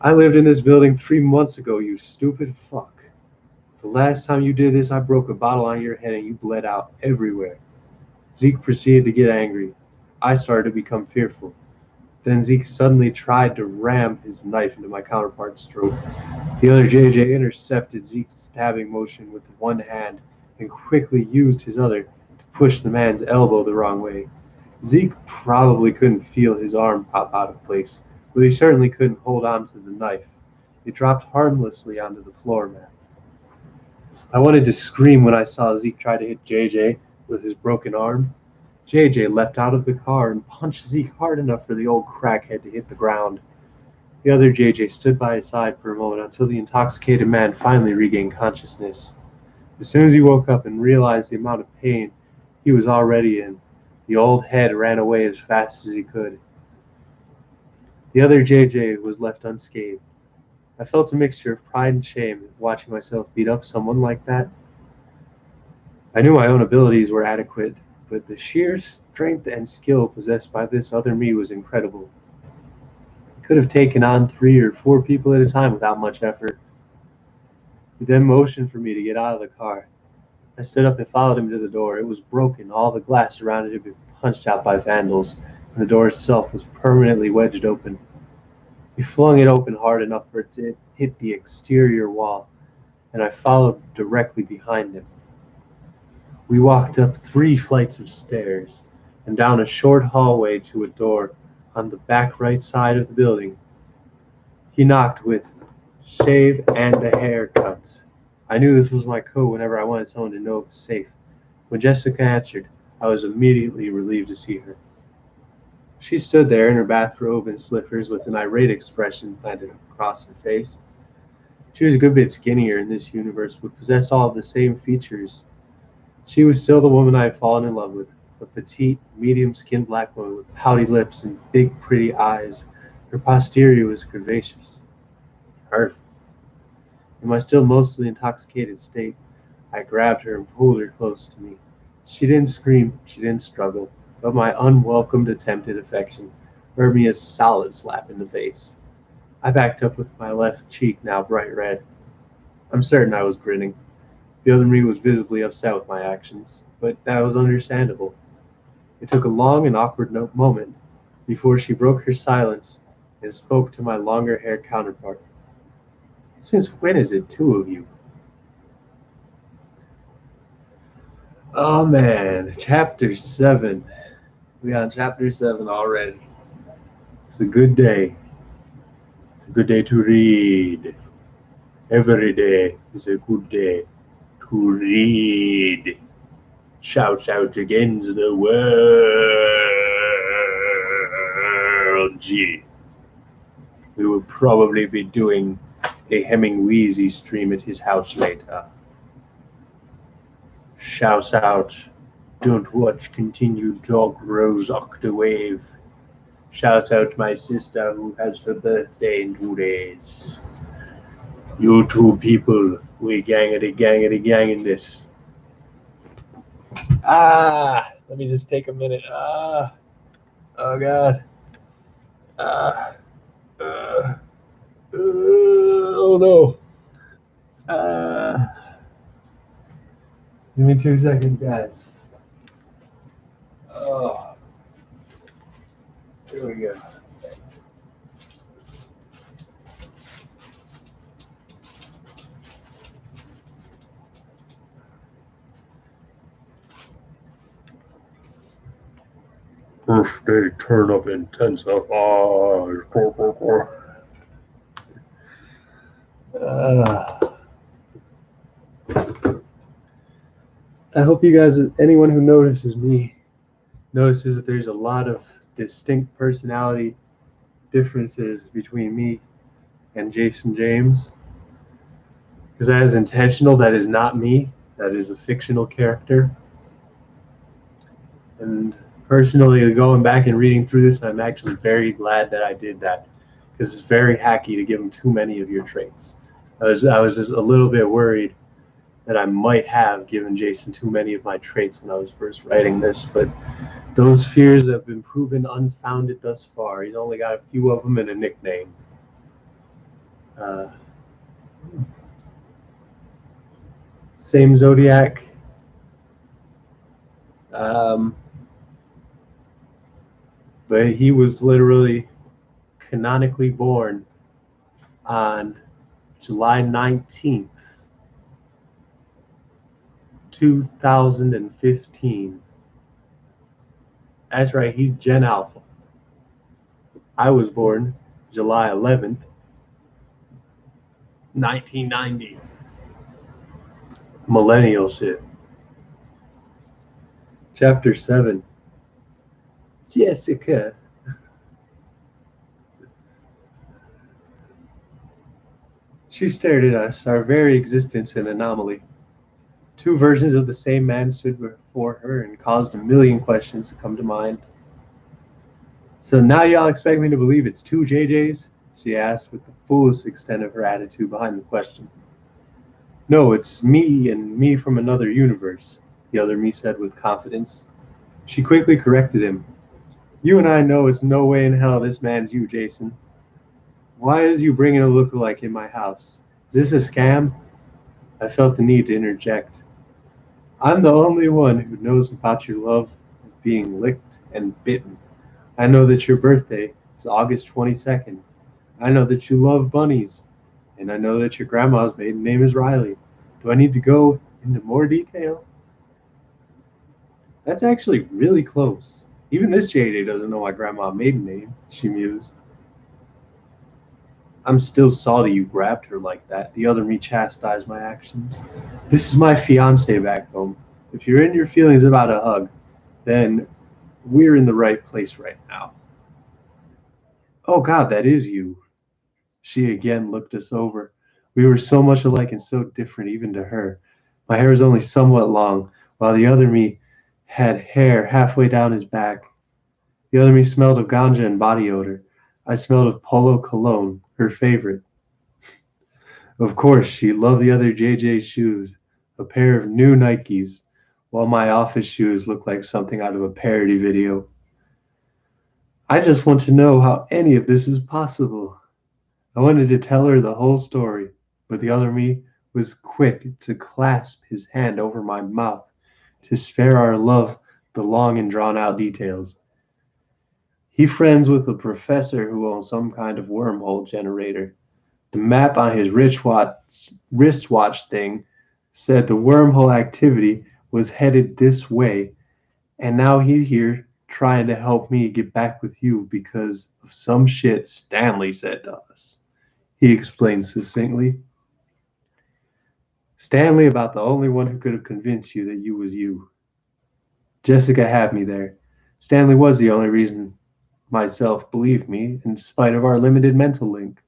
"I lived in this building 3 months ago, you stupid fuck. The last time you did this I broke a bottle on your head and you bled out everywhere." Zeke proceeded to get angry. I started to become fearful. Then Zeke suddenly tried to ram his knife into my counterpart's throat. The other JJ intercepted Zeke's stabbing motion with one hand and quickly used his other to push the man's elbow the wrong way. Zeke probably couldn't feel his arm pop out of place, but he certainly couldn't hold on to the knife. It dropped harmlessly onto the floor mat. I wanted to scream when I saw Zeke try to hit JJ with his broken arm. JJ leapt out of the car and punched Zeke hard enough for the old crackhead to hit the ground. The other JJ stood by his side for a moment until the intoxicated man finally regained consciousness. As soon as he woke up and realized the amount of pain he was already in, the old head ran away as fast as he could. The other JJ was left unscathed. I felt a mixture of pride and shame at watching myself beat up someone like that. I knew my own abilities were adequate, but the sheer strength and skill possessed by this other me was incredible. He could have taken on 3 or 4 people at a time without much effort. He then motioned for me to get out of the car. I stood up and followed him to the door. It was broken, all the glass around it had been punched out by vandals, and the door itself was permanently wedged open. He flung it open hard enough for it to hit the exterior wall, and I followed directly behind him. We walked up 3 flights of stairs and down a short hallway to a door on the back right side of the building. He knocked with "shave and a haircut." I knew this was my code whenever I wanted someone to know it was safe. When Jessica answered, I was immediately relieved to see her. She stood there in her bathrobe and slippers with an irate expression planted across her face. She was a good bit skinnier in this universe, but possessed all of the same features. She was still the woman I had fallen in love with, a petite, medium-skinned black woman with pouty lips and big, pretty eyes. Her posterior was curvaceous. Perfect. In my still mostly intoxicated state, I grabbed her and pulled her close to me. She didn't scream, she didn't struggle, but my unwelcomed attempt at affection earned me a solid slap in the face. I backed up with my left cheek now bright red. I'm certain I was grinning. The other me was visibly upset with my actions, but that was understandable. It took a long and awkward moment before she broke her silence and spoke to my longer-haired counterpart. "Since when is it 2 of you?" Oh man, chapter 7. We on chapter 7 already. It's a good day. It's a good day to read. Every day is a good day to read. Shouts out against the world. Gee. We will probably be doing a Hemingway stream at his house later. Shouts out Don't watch continued Dog Rose Octawave. Shout out my sister who has her birthday in 2 days. You two people, we gang in this. Let me just take a minute. Oh god. Ah, oh no. Uh, Give me 2 seconds, guys. Oh, here we go. Birthday turn up intensifies. I hope you guys, anyone who notices me, notices that there's a lot of distinct personality differences between me and Jason James. Because that is intentional, that is not me, that is a fictional character. And personally, going back and reading through this, I'm actually very glad that I did that. Because it's very hacky to give him too many of your traits. I was just a little bit worried that I might have given Jason too many of my traits when I was first writing this, but those fears have been proven unfounded thus far. He's only got a few of them and a nickname. Same zodiac. But he was literally canonically born on July 19th, 2015. That's right, he's Gen Alpha. I was born July 11th, 1990. Millennial shit. Chapter 7. Jessica. She stared at us, our very existence an anomaly. Two versions of the same man stood before her and caused a million questions to come to mind. So now y'all expect me to believe it's two JJs? She asked with the fullest extent of her attitude behind the question. No, it's me and me from another universe, the other me said with confidence. She quickly corrected him. You and I know it's no way in hell this man's you, Jason. Why is you bringing a lookalike in my house? Is this a scam? I felt the need to interject. I'm the only one who knows about your love of being licked and bitten. I know that your birthday is August 22nd. I know that you love bunnies. And I know that your grandma's maiden name is Riley. Do I need to go into more detail? That's actually really close. Even this JJ doesn't know my grandma's maiden name, she mused. I'm still salty you grabbed her like that. The other me chastised my actions. This is my fiance back home. If you're in your feelings about a hug, then we're in the right place right now. Oh God, that is you. She again looked us over. We were so much alike and so different even to her. My hair was only somewhat long, while the other me had hair halfway down his back. The other me smelled of ganja and body odor. I smelled of Polo cologne, her favorite. Of course, she loved the other JJ's shoes, a pair of new Nikes, while my office shoes looked like something out of a parody video. I just want to know how any of this is possible. I wanted to tell her the whole story, but the other me was quick to clasp his hand over my mouth to spare our love the long and drawn out details. He friends with a professor who owns some kind of wormhole generator. The map on his wristwatch thing said the wormhole activity was headed this way, and now he's here trying to help me get back with you because of some shit Stanley said to us. He explained succinctly. Stanley about the only one who could have convinced you that you was you. Jessica had me there. Stanley was the only reason myself believed me, in spite of our limited mental link.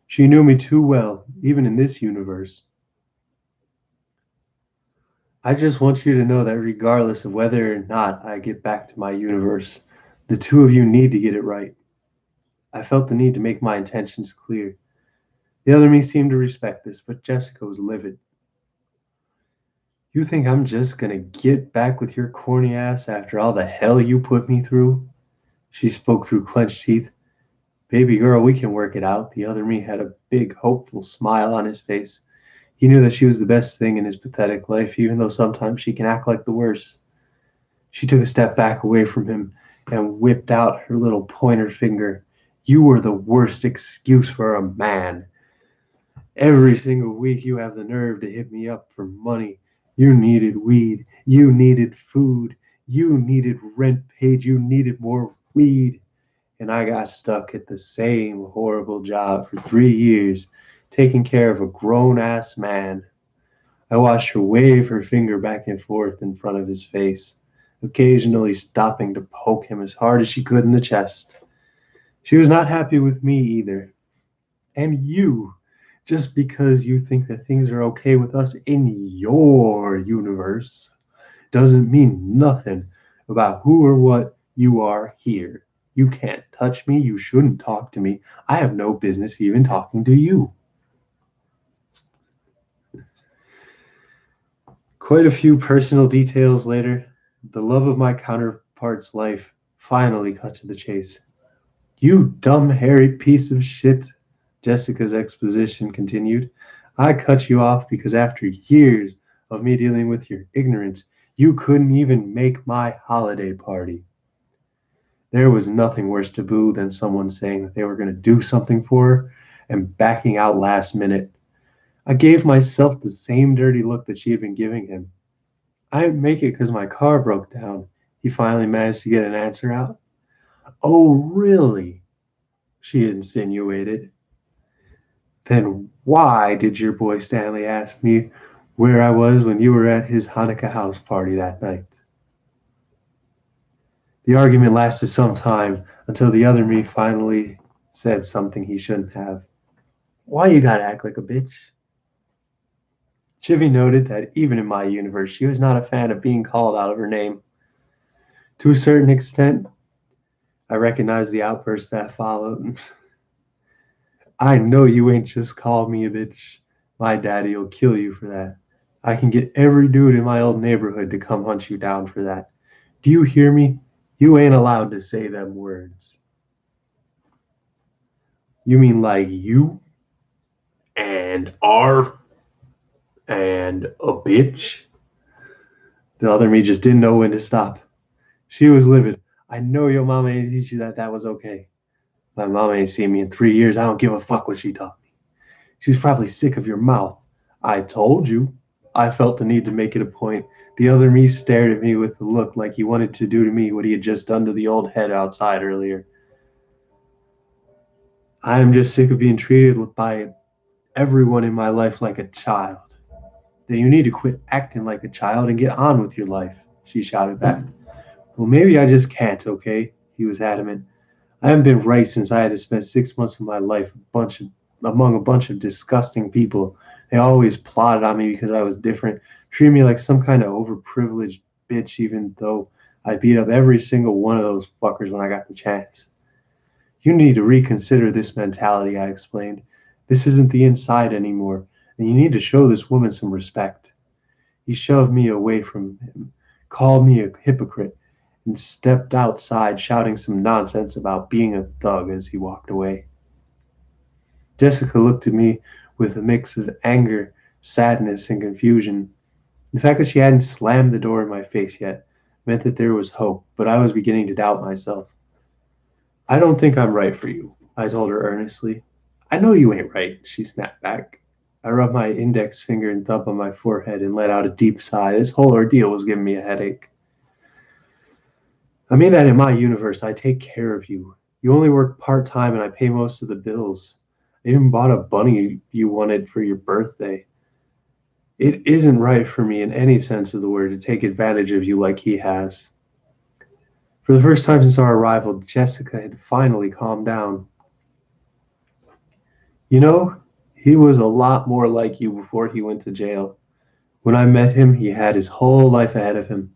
She knew me too well, even in this universe. I just want you to know that regardless of whether or not I get back to my universe, the two of you need to get it right. I felt the need to make my intentions clear. The other me seemed to respect this, but Jessica was livid. You think I'm just gonna get back with your corny ass after all the hell you put me through? She spoke through clenched teeth. Baby girl, we can work it out. The other me had a big, hopeful smile on his face. He knew that she was the best thing in his pathetic life, even though sometimes she can act like the worst. She took a step back away from him and whipped out her little pointer finger. You were the worst excuse for a man. Every single week you have the nerve to hit me up for money. You needed weed. You needed food. You needed rent paid. You needed more weed. And I got stuck at the same horrible job for 3 years, taking care of a grown ass man. I watched her wave her finger back and forth in front of his face, occasionally stopping to poke him as hard as she could in the chest. She was not happy with me either. And you, just because you think that things are okay with us in your universe, doesn't mean nothing about who or what you are here. You can't touch me. You shouldn't talk to me. I have no business even talking to you. Quite a few personal details later, the love of my counterpart's life finally cut to the chase. You dumb, hairy piece of shit, Jessica's exposition continued. I cut you off because after years of me dealing with your ignorance, you couldn't even make my holiday party. There was nothing worse to boo than someone saying that they were going to do something for her and backing out last minute. I gave myself the same dirty look that she had been giving him. I didn't make it because my car broke down. He finally managed to get an answer out. Oh, really? She insinuated. Then why did your boy Stanley ask me where I was when you were at his Hanukkah house party that night? The argument lasted some time until the other me finally said something he shouldn't have. Why you gotta act like a bitch? Chivy noted that even in my universe, she was not a fan of being called out of her name. To a certain extent, I recognized the outburst that followed. I know you ain't just called me a bitch. My daddy'll kill you for that. I can get every dude in my old neighborhood to come hunt you down for that. Do you hear me? You ain't allowed to say them words. You mean like you and are and a bitch? The other me just didn't know when to stop. She was livid. I know your mama ain't teach you that that was okay. My mama ain't seen me in 3 years. I don't give a fuck what she taught me. She was probably sick of your mouth. I told you. I felt the need to make it a point. The other me stared at me with a look like he wanted to do to me what he had just done to the old head outside earlier. I am just sick of being treated by everyone in my life like a child. Then you need to quit acting like a child and get on with your life, she shouted back. Well, maybe I just can't, okay? He was adamant. I haven't been right since I had to spend 6 months of my life among a bunch of disgusting people. They always plotted on me because I was different, treated me like some kind of overprivileged bitch, even though I beat up every single one of those fuckers when I got the chance. You need to reconsider this mentality, I explained. This isn't the inside anymore, and you need to show this woman some respect. He shoved me away from him, called me a hypocrite, and stepped outside shouting some nonsense about being a thug as he walked away. Jessica looked at me with a mix of anger, sadness, and confusion. The fact that she hadn't slammed the door in my face yet meant that there was hope, but I was beginning to doubt myself. I don't think I'm right for you, I told her earnestly. I know you ain't right, she snapped back. I rubbed my index finger and thumb on my forehead and let out a deep sigh. This whole ordeal was giving me a headache. I mean that in my universe, I take care of you. You only work part time and I pay most of the bills. I even bought a bunny you wanted for your birthday. It isn't right for me in any sense of the word to take advantage of you like he has. For the first time since our arrival, Jessica had finally calmed down. You know, he was a lot more like you before he went to jail. When I met him, he had his whole life ahead of him.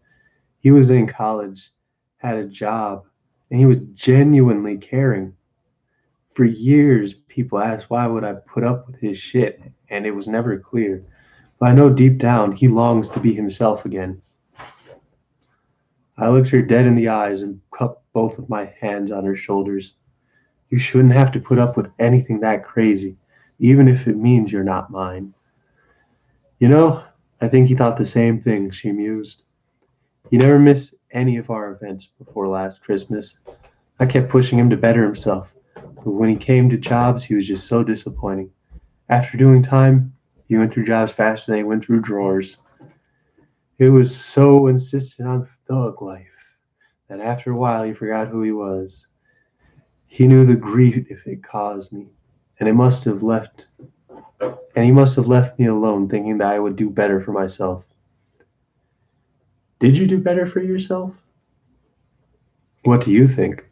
He was in college, had a job, and he was genuinely caring. For years, people asked why would I put up with his shit, and it was never clear. But I know deep down he longs to be himself again. I looked her dead in the eyes and cupped both of my hands on her shoulders. You shouldn't have to put up with anything that crazy, even if it means you're not mine. You know, I think he thought the same thing, she mused. He never missed any of our events before last Christmas. I kept pushing him to better himself, but when he came to jobs, he was just so disappointing. After doing time, he went through jobs faster than he went through drawers. He was so insistent on thug life that after a while he forgot who he was. He knew the grief it caused me, and it must have left and he must have left me alone thinking that I would do better for myself. Did you do better for yourself? What do you think?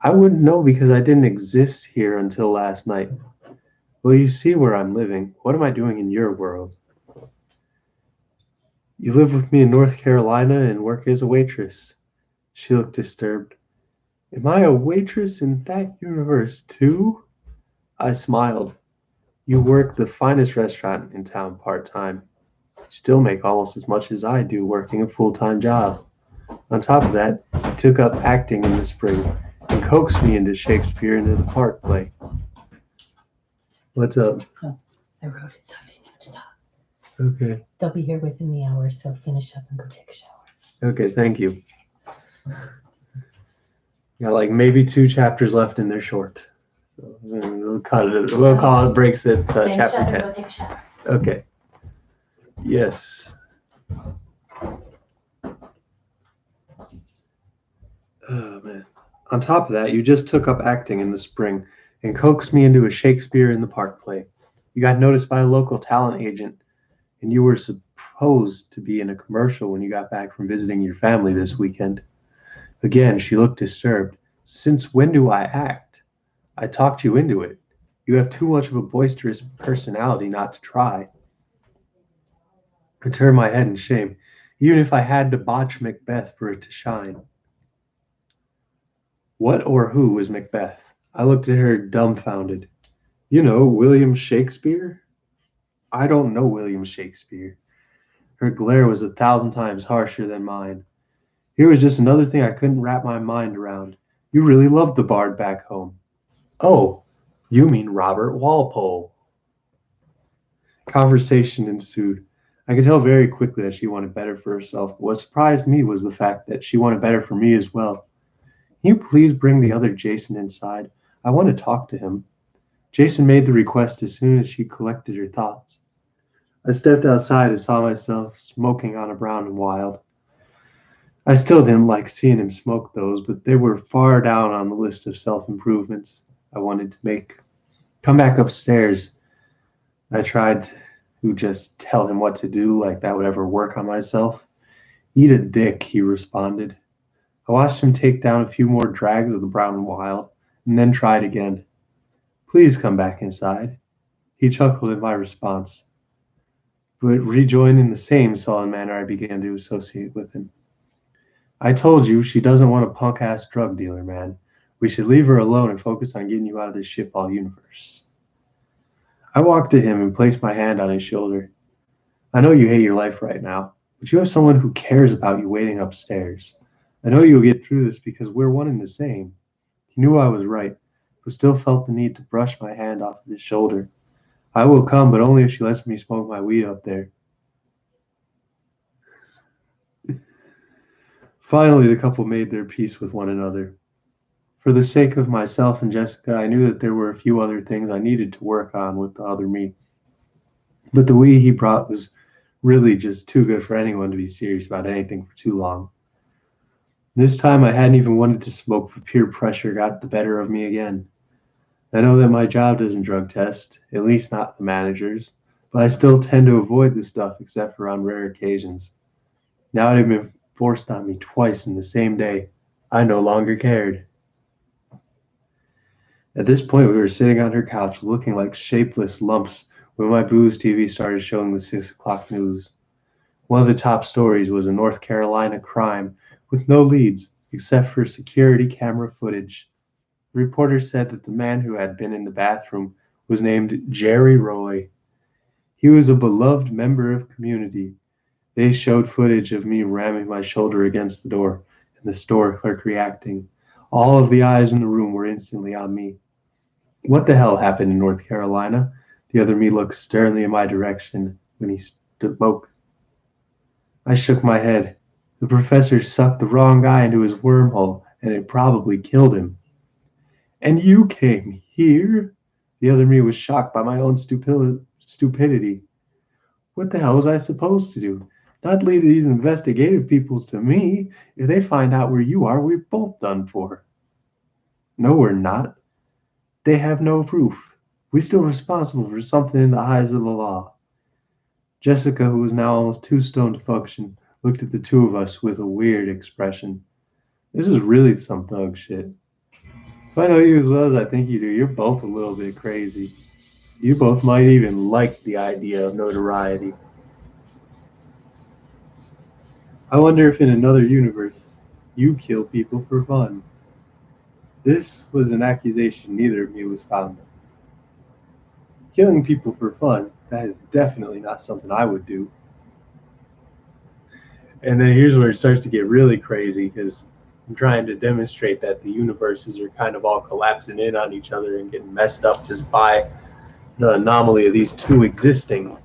I wouldn't know because I didn't exist here until last night. Well, you see where I'm living. What am I doing in your world? You live with me in North Carolina and work as a waitress. She looked disturbed. Am I a waitress in that universe too? I smiled. You work the finest restaurant in town part time. You still make almost as much as I do working a full time job. On top of that, he took up acting in the spring and coaxed me into Shakespeare and the Park play. What's up? Oh, I wrote it so I didn't have to talk. Okay. They'll be here within the hour, so finish up and go take a shower. Okay, thank you. Got like maybe 2 chapters left and they're short. So we'll cut it. We'll call it breaks at Finish chapter up and 10. go take a shower. Okay. Yes. Oh man. On top of that, you just took up acting in the spring and coaxed me into a Shakespeare in the Park play. You got noticed by a local talent agent, and you were supposed to be in a commercial when you got back from visiting your family this weekend. Again, she looked disturbed. Since when do I act? I talked you into it. You have too much of a boisterous personality not to try. I turned my head in shame, even if I had to botch Macbeth for it to shine. What or who was Macbeth? I looked at her dumbfounded. You know, William Shakespeare? I don't know William Shakespeare. Her glare was 1,000 times harsher than mine. Here was just another thing I couldn't wrap my mind around. You really loved the bard back home. Oh, you mean Robert Walpole. Conversation ensued. I could tell very quickly that she wanted better for herself. But what surprised me was the fact that she wanted better for me as well. Can you please bring the other Jason inside? I want to talk to him. Jason made the request as soon as she collected her thoughts. I stepped outside and saw myself smoking on a brown and wild. I still didn't like seeing him smoke those, but they were far down on the list of self improvements I wanted to make. Come back upstairs. I tried to just tell him what to do, like that would ever work on myself. Eat a dick, he responded. I watched him take down a few more drags of the brown and wild, and then tried again. Please come back inside. He chuckled at my response, but rejoined in the same sullen manner I began to associate with him. I told you she doesn't want a punk ass drug dealer, man. We should leave her alone and focus on getting you out of this shitball universe. I walked to him and placed my hand on his shoulder. I know you hate your life right now, but you have someone who cares about you waiting upstairs. I know you'll get through this because we're one and the same. He knew I was right, but still felt the need to brush my hand off of his shoulder. I will come, but only if she lets me smoke my weed up there. Finally, the couple made their peace with one another. For the sake of myself and Jessica, I knew that there were a few other things I needed to work on with the other me. But the weed he brought was really just too good for anyone to be serious about anything for too long. This time I hadn't even wanted to smoke, but peer pressure got the better of me again. I know that my job doesn't drug test, at least not the managers, but I still tend to avoid the stuff except for on rare occasions. Now it had been forced on me twice in the same day. I no longer cared. At this point, we were sitting on her couch looking like shapeless lumps When my booze TV started showing the 6 o'clock news, one of the top stories was a North Carolina crime with no leads except for security camera footage. The reporter said that the man who had been in the bathroom was named Jerry Roy. He was a beloved member of community. They showed footage of me ramming my shoulder against the door and the store clerk reacting. All of the eyes in the room were instantly on me. What the hell happened in North Carolina? The other me looked sternly in my direction when he spoke. I shook my head. The professor sucked the wrong guy into his wormhole, and it probably killed him. And you came here? The other me was shocked by my own stupidity. What the hell was I supposed to do? Not leave these investigative peoples to me. If they find out where you are, we're both done for. No, we're not. They have no proof. We're still responsible for something in the eyes of the law. Jessica, who was now almost too stoned to function, looked at the two of us with a weird expression. This is really some thug shit. If I know you as well as I think you do, you're both a little bit crazy. You both might even like the idea of notoriety. I wonder if in another universe, you kill people for fun. This was an accusation neither of me was fond of. Killing people for fun, that is definitely not something I would do. And then here's where it starts to get really crazy because I'm trying to demonstrate that the universes are kind of all collapsing in on each other and getting messed up just by the anomaly of these two existing.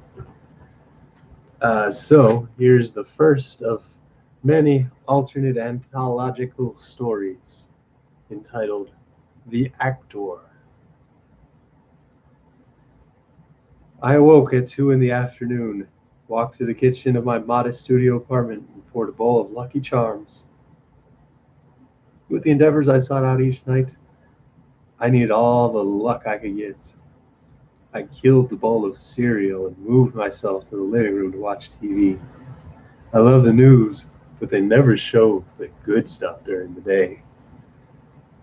So here's the first of many alternate anthological stories entitled The Actor. I awoke at 2 in the afternoon, walked to the kitchen of my modest studio apartment, and poured a bowl of Lucky Charms. With the endeavors I sought out each night, I needed all the luck I could get. I killed the bowl of cereal and moved myself to the living room to watch TV. I love the news, but they never show the good stuff during the day.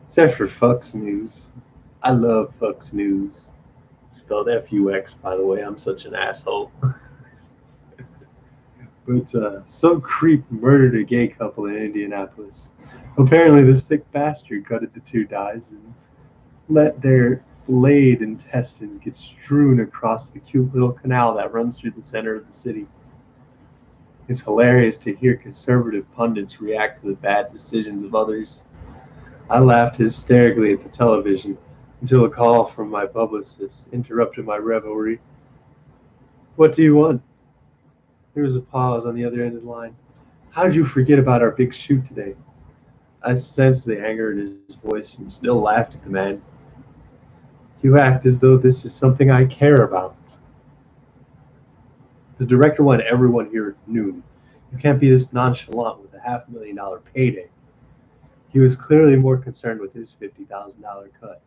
Except for Fox News. I love Fox News. It's spelled F-U-X, by the way. I'm such an asshole. But some creep murdered a gay couple in Indianapolis. Apparently, the sick bastard gutted the two guys and let their flayed intestines get strewn across the cute little canal that runs through the center of the city. It's hilarious to hear conservative pundits react to the bad decisions of others. I laughed hysterically at the television until a call from my publicist interrupted my revelry. What do you want? There was a pause on the other end of the line. How did you forget about our big shoot today? I sensed the anger in his voice and still laughed at the man. You act as though this is something I care about. The director wanted everyone here at noon. You can't be this nonchalant with a $500,000 payday. He was clearly more concerned with his $50,000 cut.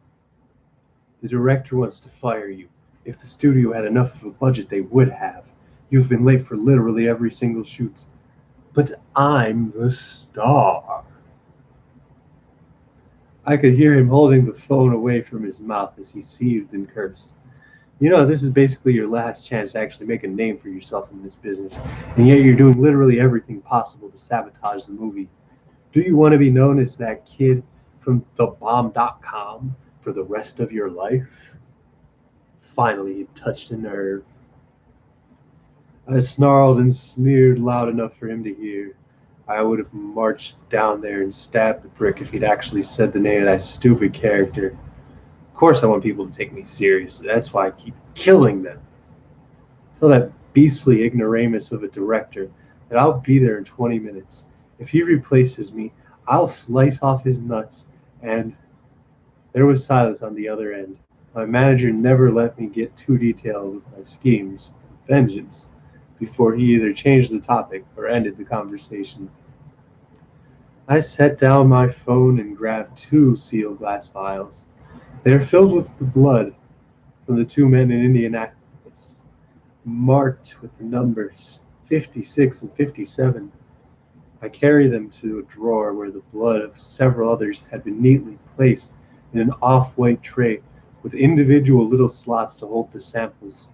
The director wants to fire you. If the studio had enough of a budget, they would have. You've been late for literally every single shoot. But I'm the star. I could hear him holding the phone away from his mouth as he seethed and cursed. You know, this is basically your last chance to actually make a name for yourself in this business, and yet you're doing literally everything possible to sabotage the movie. Do you want to be known as that kid from thebomb.com for the rest of your life? Finally, he touched a nerve. I snarled and sneered loud enough for him to hear. I would have marched down there and stabbed the prick if he'd actually said the name of that stupid character. Of course I want people to take me seriously. That's why I keep killing them. Tell that beastly ignoramus of a director that I'll be there in 20 minutes. If he replaces me, I'll slice off his nuts. And there was silence on the other end. My manager never let me get too detailed with my schemes of vengeance before he either changed the topic or ended the conversation. I set down my phone and grabbed 2 sealed glass vials. They are filled with the blood from the 2 men in Indianapolis, marked with the numbers 56 and 57. I carry them to a drawer where the blood of several others had been neatly placed in an off-white tray with individual little slots to hold the samples.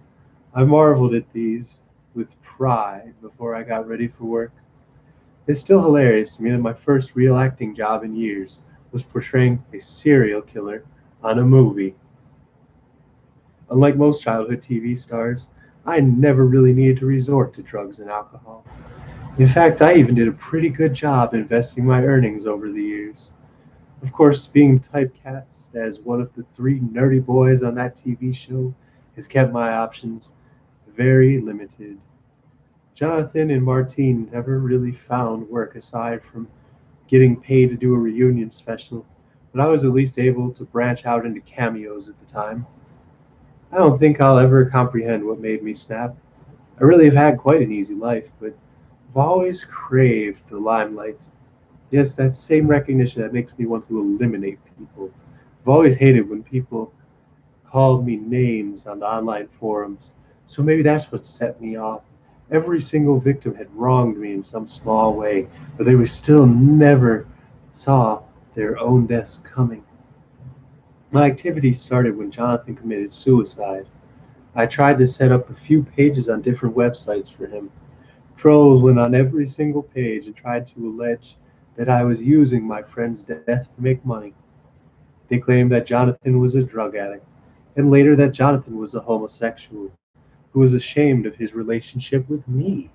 I marveled at these with pride before I got ready for work. It's still hilarious to me that my first real acting job in years was portraying a serial killer on a movie. Unlike most childhood TV stars, I never really needed to resort to drugs and alcohol. In fact, I even did a pretty good job investing my earnings over the years. Of course, being typecast as one of the three nerdy boys on that TV show has kept my options very limited. Jonathan and Martine never really found work aside from getting paid to do a reunion special, but I was at least able to branch out into cameos at the time. I don't think I'll ever comprehend what made me snap. I really have had quite an easy life, but I've always craved the limelight. Yes, that same recognition that makes me want to eliminate people. I've always hated when people called me names on the online forums, so maybe that's what set me off. Every single victim had wronged me in some small way, but they were still never saw their own deaths coming. My activity started when Jonathan committed suicide. I tried to set up a few pages on different websites for him. Trolls went on every single page and tried to allege that I was using my friend's death to make money. They claimed that Jonathan was a drug addict, and later that Jonathan was a homosexual who was ashamed of his relationship with me.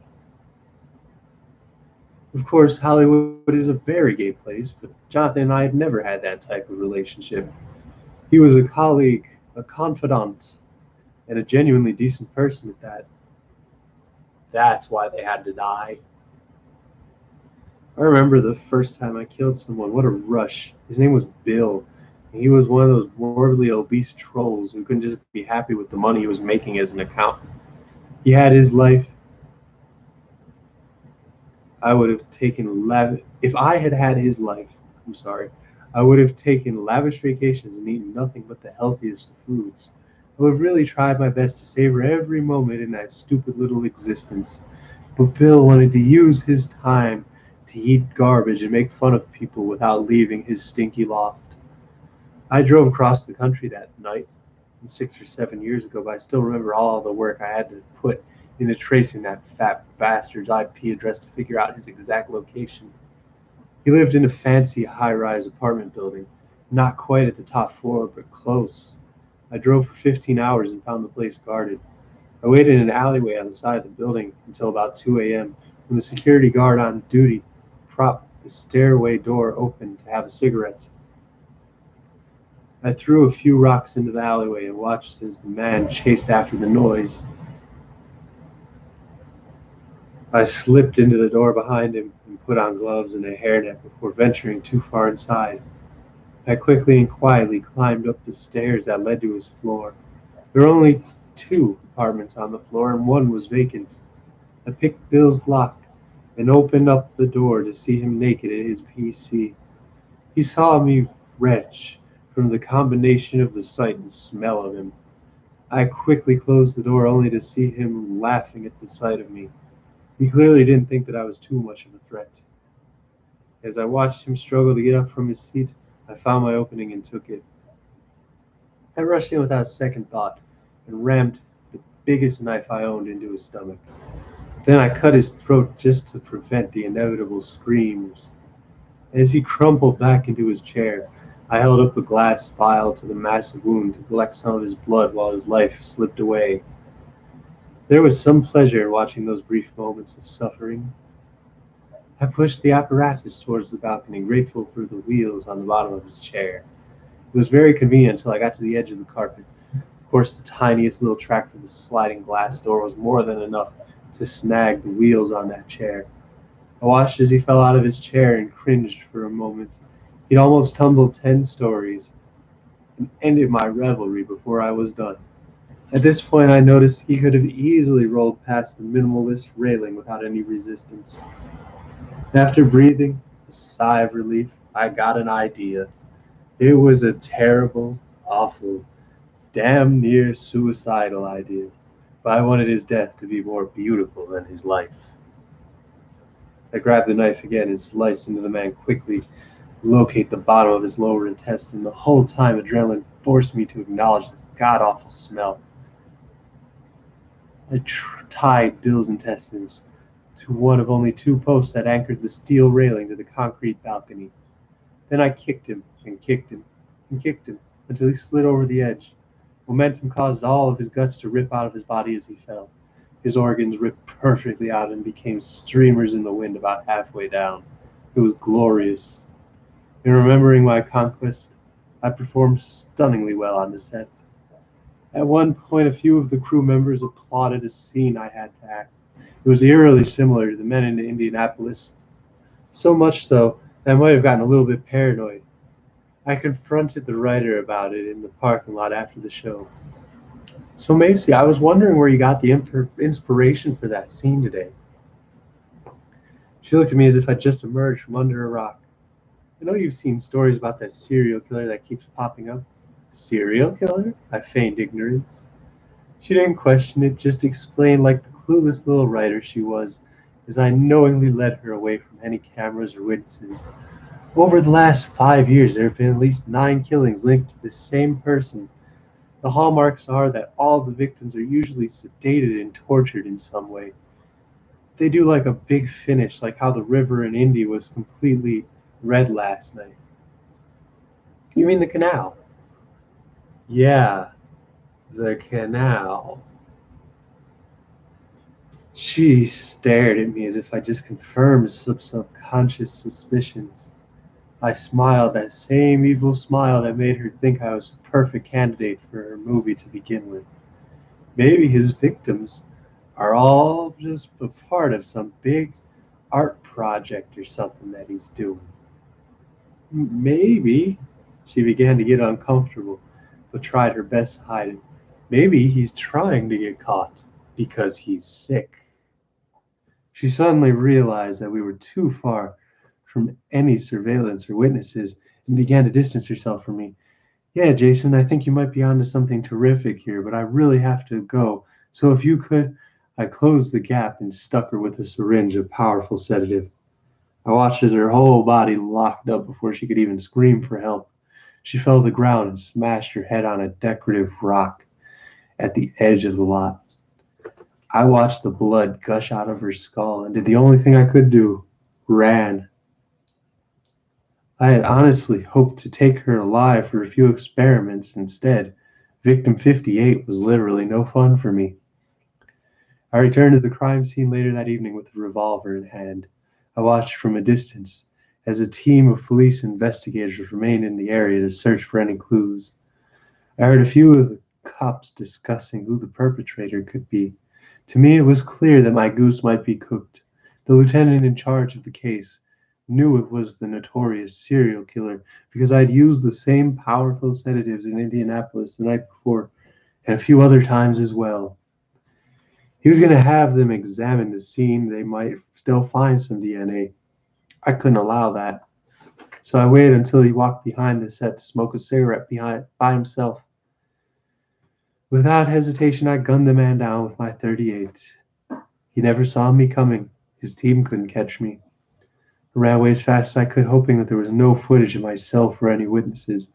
Of course, Hollywood is a very gay place, but Jonathan and I had never had that type of relationship. He was a colleague, a confidant, and a genuinely decent person at that. That's why they had to die. I remember the first time I killed someone. What a rush. His name was Bill. And he was one of those morbidly obese trolls who couldn't just be happy with the money he was making as an accountant. He had his life. I would have taken if I had had his life. I'm sorry. I would have taken lavish vacations and eaten nothing but the healthiest of foods. I would have really tried my best to savor every moment in that stupid little existence. But Bill wanted to use his time to eat garbage and make fun of people without leaving his stinky loft. I drove across the country that night, 6 or 7 years ago, but I still remember all the work I had to put into tracing that fat bastard's IP address to figure out his exact location. He lived in a fancy high-rise apartment building, not quite at the top floor, but close. I drove for 15 hours and found the place guarded. I waited in an alleyway on the side of the building until about 2 a.m., when the security guard on duty propped the stairway door open to have a cigarette. I threw a few rocks into the alleyway and watched as the man chased after the noise. I slipped into the door behind him and put on gloves and a hairnet before venturing too far inside. I quickly and quietly climbed up the stairs that led to his floor. There were only two apartments on the floor, and one was vacant. I picked Bill's lock and opened up the door to see him naked at his PC. He saw me retch from the combination of the sight and smell of him. I quickly closed the door only to see him laughing at the sight of me. He clearly didn't think that I was too much of a threat. As I watched him struggle to get up from his seat, I found my opening and took it. I rushed in without a second thought and rammed the biggest knife I owned into his stomach. Then I cut his throat just to prevent the inevitable screams. As he crumpled back into his chair, I held up a glass vial to the massive wound to collect some of his blood while his life slipped away. There was some pleasure in watching those brief moments of suffering. I pushed the apparatus towards the balcony, grateful for the wheels on the bottom of his chair. It was very convenient until I got to the edge of the carpet. Of course, the tiniest little track for the sliding glass door was more than enough to snag the wheels on that chair. I watched as he fell out of his chair and cringed for a moment. He'd almost tumbled 10 stories and ended my revelry before I was done. At this point, I noticed he could have easily rolled past the minimalist railing without any resistance. After breathing a sigh of relief, I got an idea. It was a terrible, awful, damn near suicidal idea, but I wanted his death to be more beautiful than his life. I grabbed the knife again and sliced into the man quickly, locate the bottom of his lower intestine. The whole time adrenaline forced me to acknowledge the god-awful smell. I tied Bill's intestines to one of only two posts that anchored the steel railing to the concrete balcony. Then I kicked him, and kicked him, and kicked him, until he slid over the edge. Momentum caused all of his guts to rip out of his body as he fell. His organs ripped perfectly out and became streamers in the wind about halfway down. It was glorious. In remembering my conquest, I performed stunningly well on the set. At one point, a few of the crew members applauded a scene I had to act. It was eerily similar to the men in Indianapolis, so much so that I might have gotten a little bit paranoid. I confronted the writer about it in the parking lot after the show. "So, Macy, I was wondering where you got the inspiration for that scene today." She looked at me as if I'd just emerged from under a rock. "I know you've seen stories about that serial killer that keeps popping up." "Serial killer?" I feigned ignorance. She didn't question it, just explained like the clueless little writer she was, as I knowingly led her away from any cameras or witnesses. "Over the last 5 years, there have been at least 9 killings linked to this same person. The hallmarks are that all the victims are usually sedated and tortured in some way. They do like a big finish, like how the river in Indy was completely red last night." "You mean the canal?" "Yeah, the canal." She stared at me as if I just confirmed some subconscious suspicions. I smiled, that same evil smile that made her think I was a perfect candidate for her movie to begin with. Maybe his victims are all just a part of some big art project or something that he's doing. Maybe. She began to get uncomfortable, but tried her best to hide it. "Maybe he's trying to get caught because he's sick." She suddenly realized that we were too far from any surveillance or witnesses and began to distance herself from me. "Yeah, Jason, I think you might be onto something terrific here, but I really have to go. So if you could..." I closed the gap and stuck her with a syringe of powerful sedative. I watched as her whole body locked up before she could even scream for help. She fell to the ground and smashed her head on a decorative rock at the edge of the lot. I watched the blood gush out of her skull and did the only thing I could do: ran. I had honestly hoped to take her alive for a few experiments. Instead, Victim 58 was literally no fun for me. I returned to the crime scene later that evening with a revolver in hand. I watched from a distance as a team of police investigators remained in the area to search for any clues. I heard a few of the cops discussing who the perpetrator could be. To me, it was clear that my goose might be cooked. The lieutenant in charge of the case knew it was the notorious serial killer because I'd used the same powerful sedatives in Indianapolis the night before and a few other times as well. He was going to have them examine the scene. They might still find some DNA. I couldn't allow that. So I waited until he walked behind the set to smoke a cigarette by himself. Without hesitation, I gunned the man down with my .38. He never saw me coming. His team couldn't catch me. I ran away as fast as I could, hoping that there was no footage of myself or any witnesses.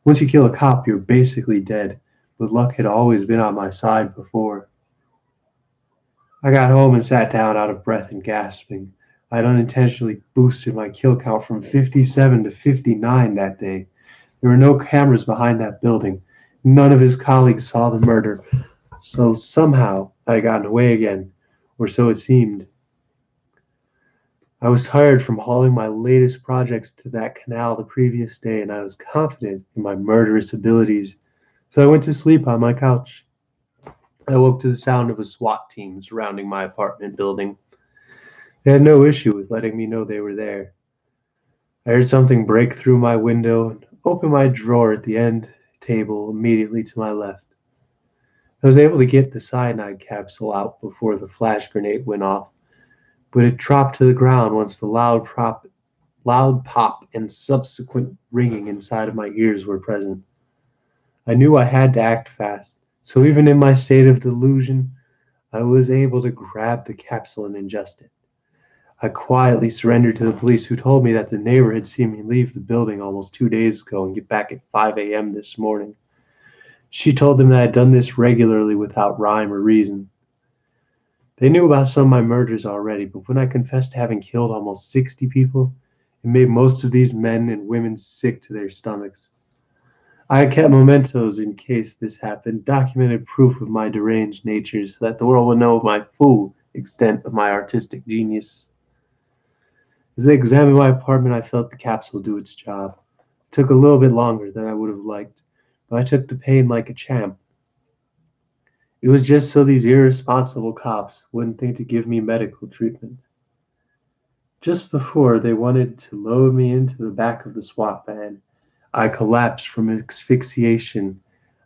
Once you kill a cop, you're basically dead, but luck had always been on my side before. I got home and sat down out of breath and gasping. I had unintentionally boosted my kill count from 57 to 59 that day. There were no cameras behind that building. None of his colleagues saw the murder, so somehow I had gotten away again, or so it seemed. I was tired from hauling my latest projects to that canal the previous day, and I was confident in my murderous abilities, so I went to sleep on my couch. I woke to the sound of a SWAT team surrounding my apartment building. They had no issue with letting me know they were there. I heard something break through my window and open my drawer at the end table immediately to my left. I was able to get the cyanide capsule out before the flash grenade went off, but it dropped to the ground once the loud pop and subsequent ringing inside of my ears were present. I knew I had to act fast, so even in my state of delusion, I was able to grab the capsule and ingest it. I quietly surrendered to the police, who told me that the neighbor had seen me leave the building almost 2 days ago and get back at 5 a.m. this morning. She told them that I had done this regularly without rhyme or reason. They knew about some of my murders already, but when I confessed to having killed almost 60 people, it made most of these men and women sick to their stomachs. I had kept mementos in case this happened, documented proof of my deranged nature so that the world would know my full extent of my artistic genius. As I examined my apartment, I felt the capsule do its job. It took a little bit longer than I would have liked, but I took the pain like a champ. It was just so these irresponsible cops wouldn't think to give me medical treatment. Just before they wanted to load me into the back of the SWAT van, I collapsed from asphyxiation.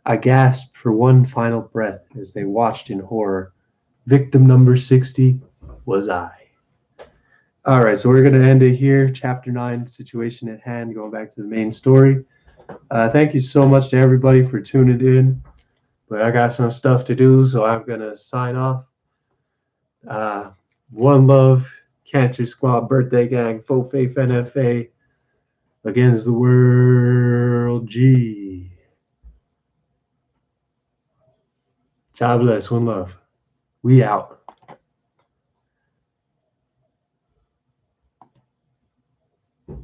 I gasped for one final breath as they watched in horror. Victim number 60 was I. All right, so we're going to end it here. Chapter 9, situation at hand, going back to the main story. Thank you so much to everybody for tuning in. But I got some stuff to do, so I'm going to sign off. One love, Cancer Squad, Birthday Gang, Faux Faith NFA, against the world G. God bless, one love. We out.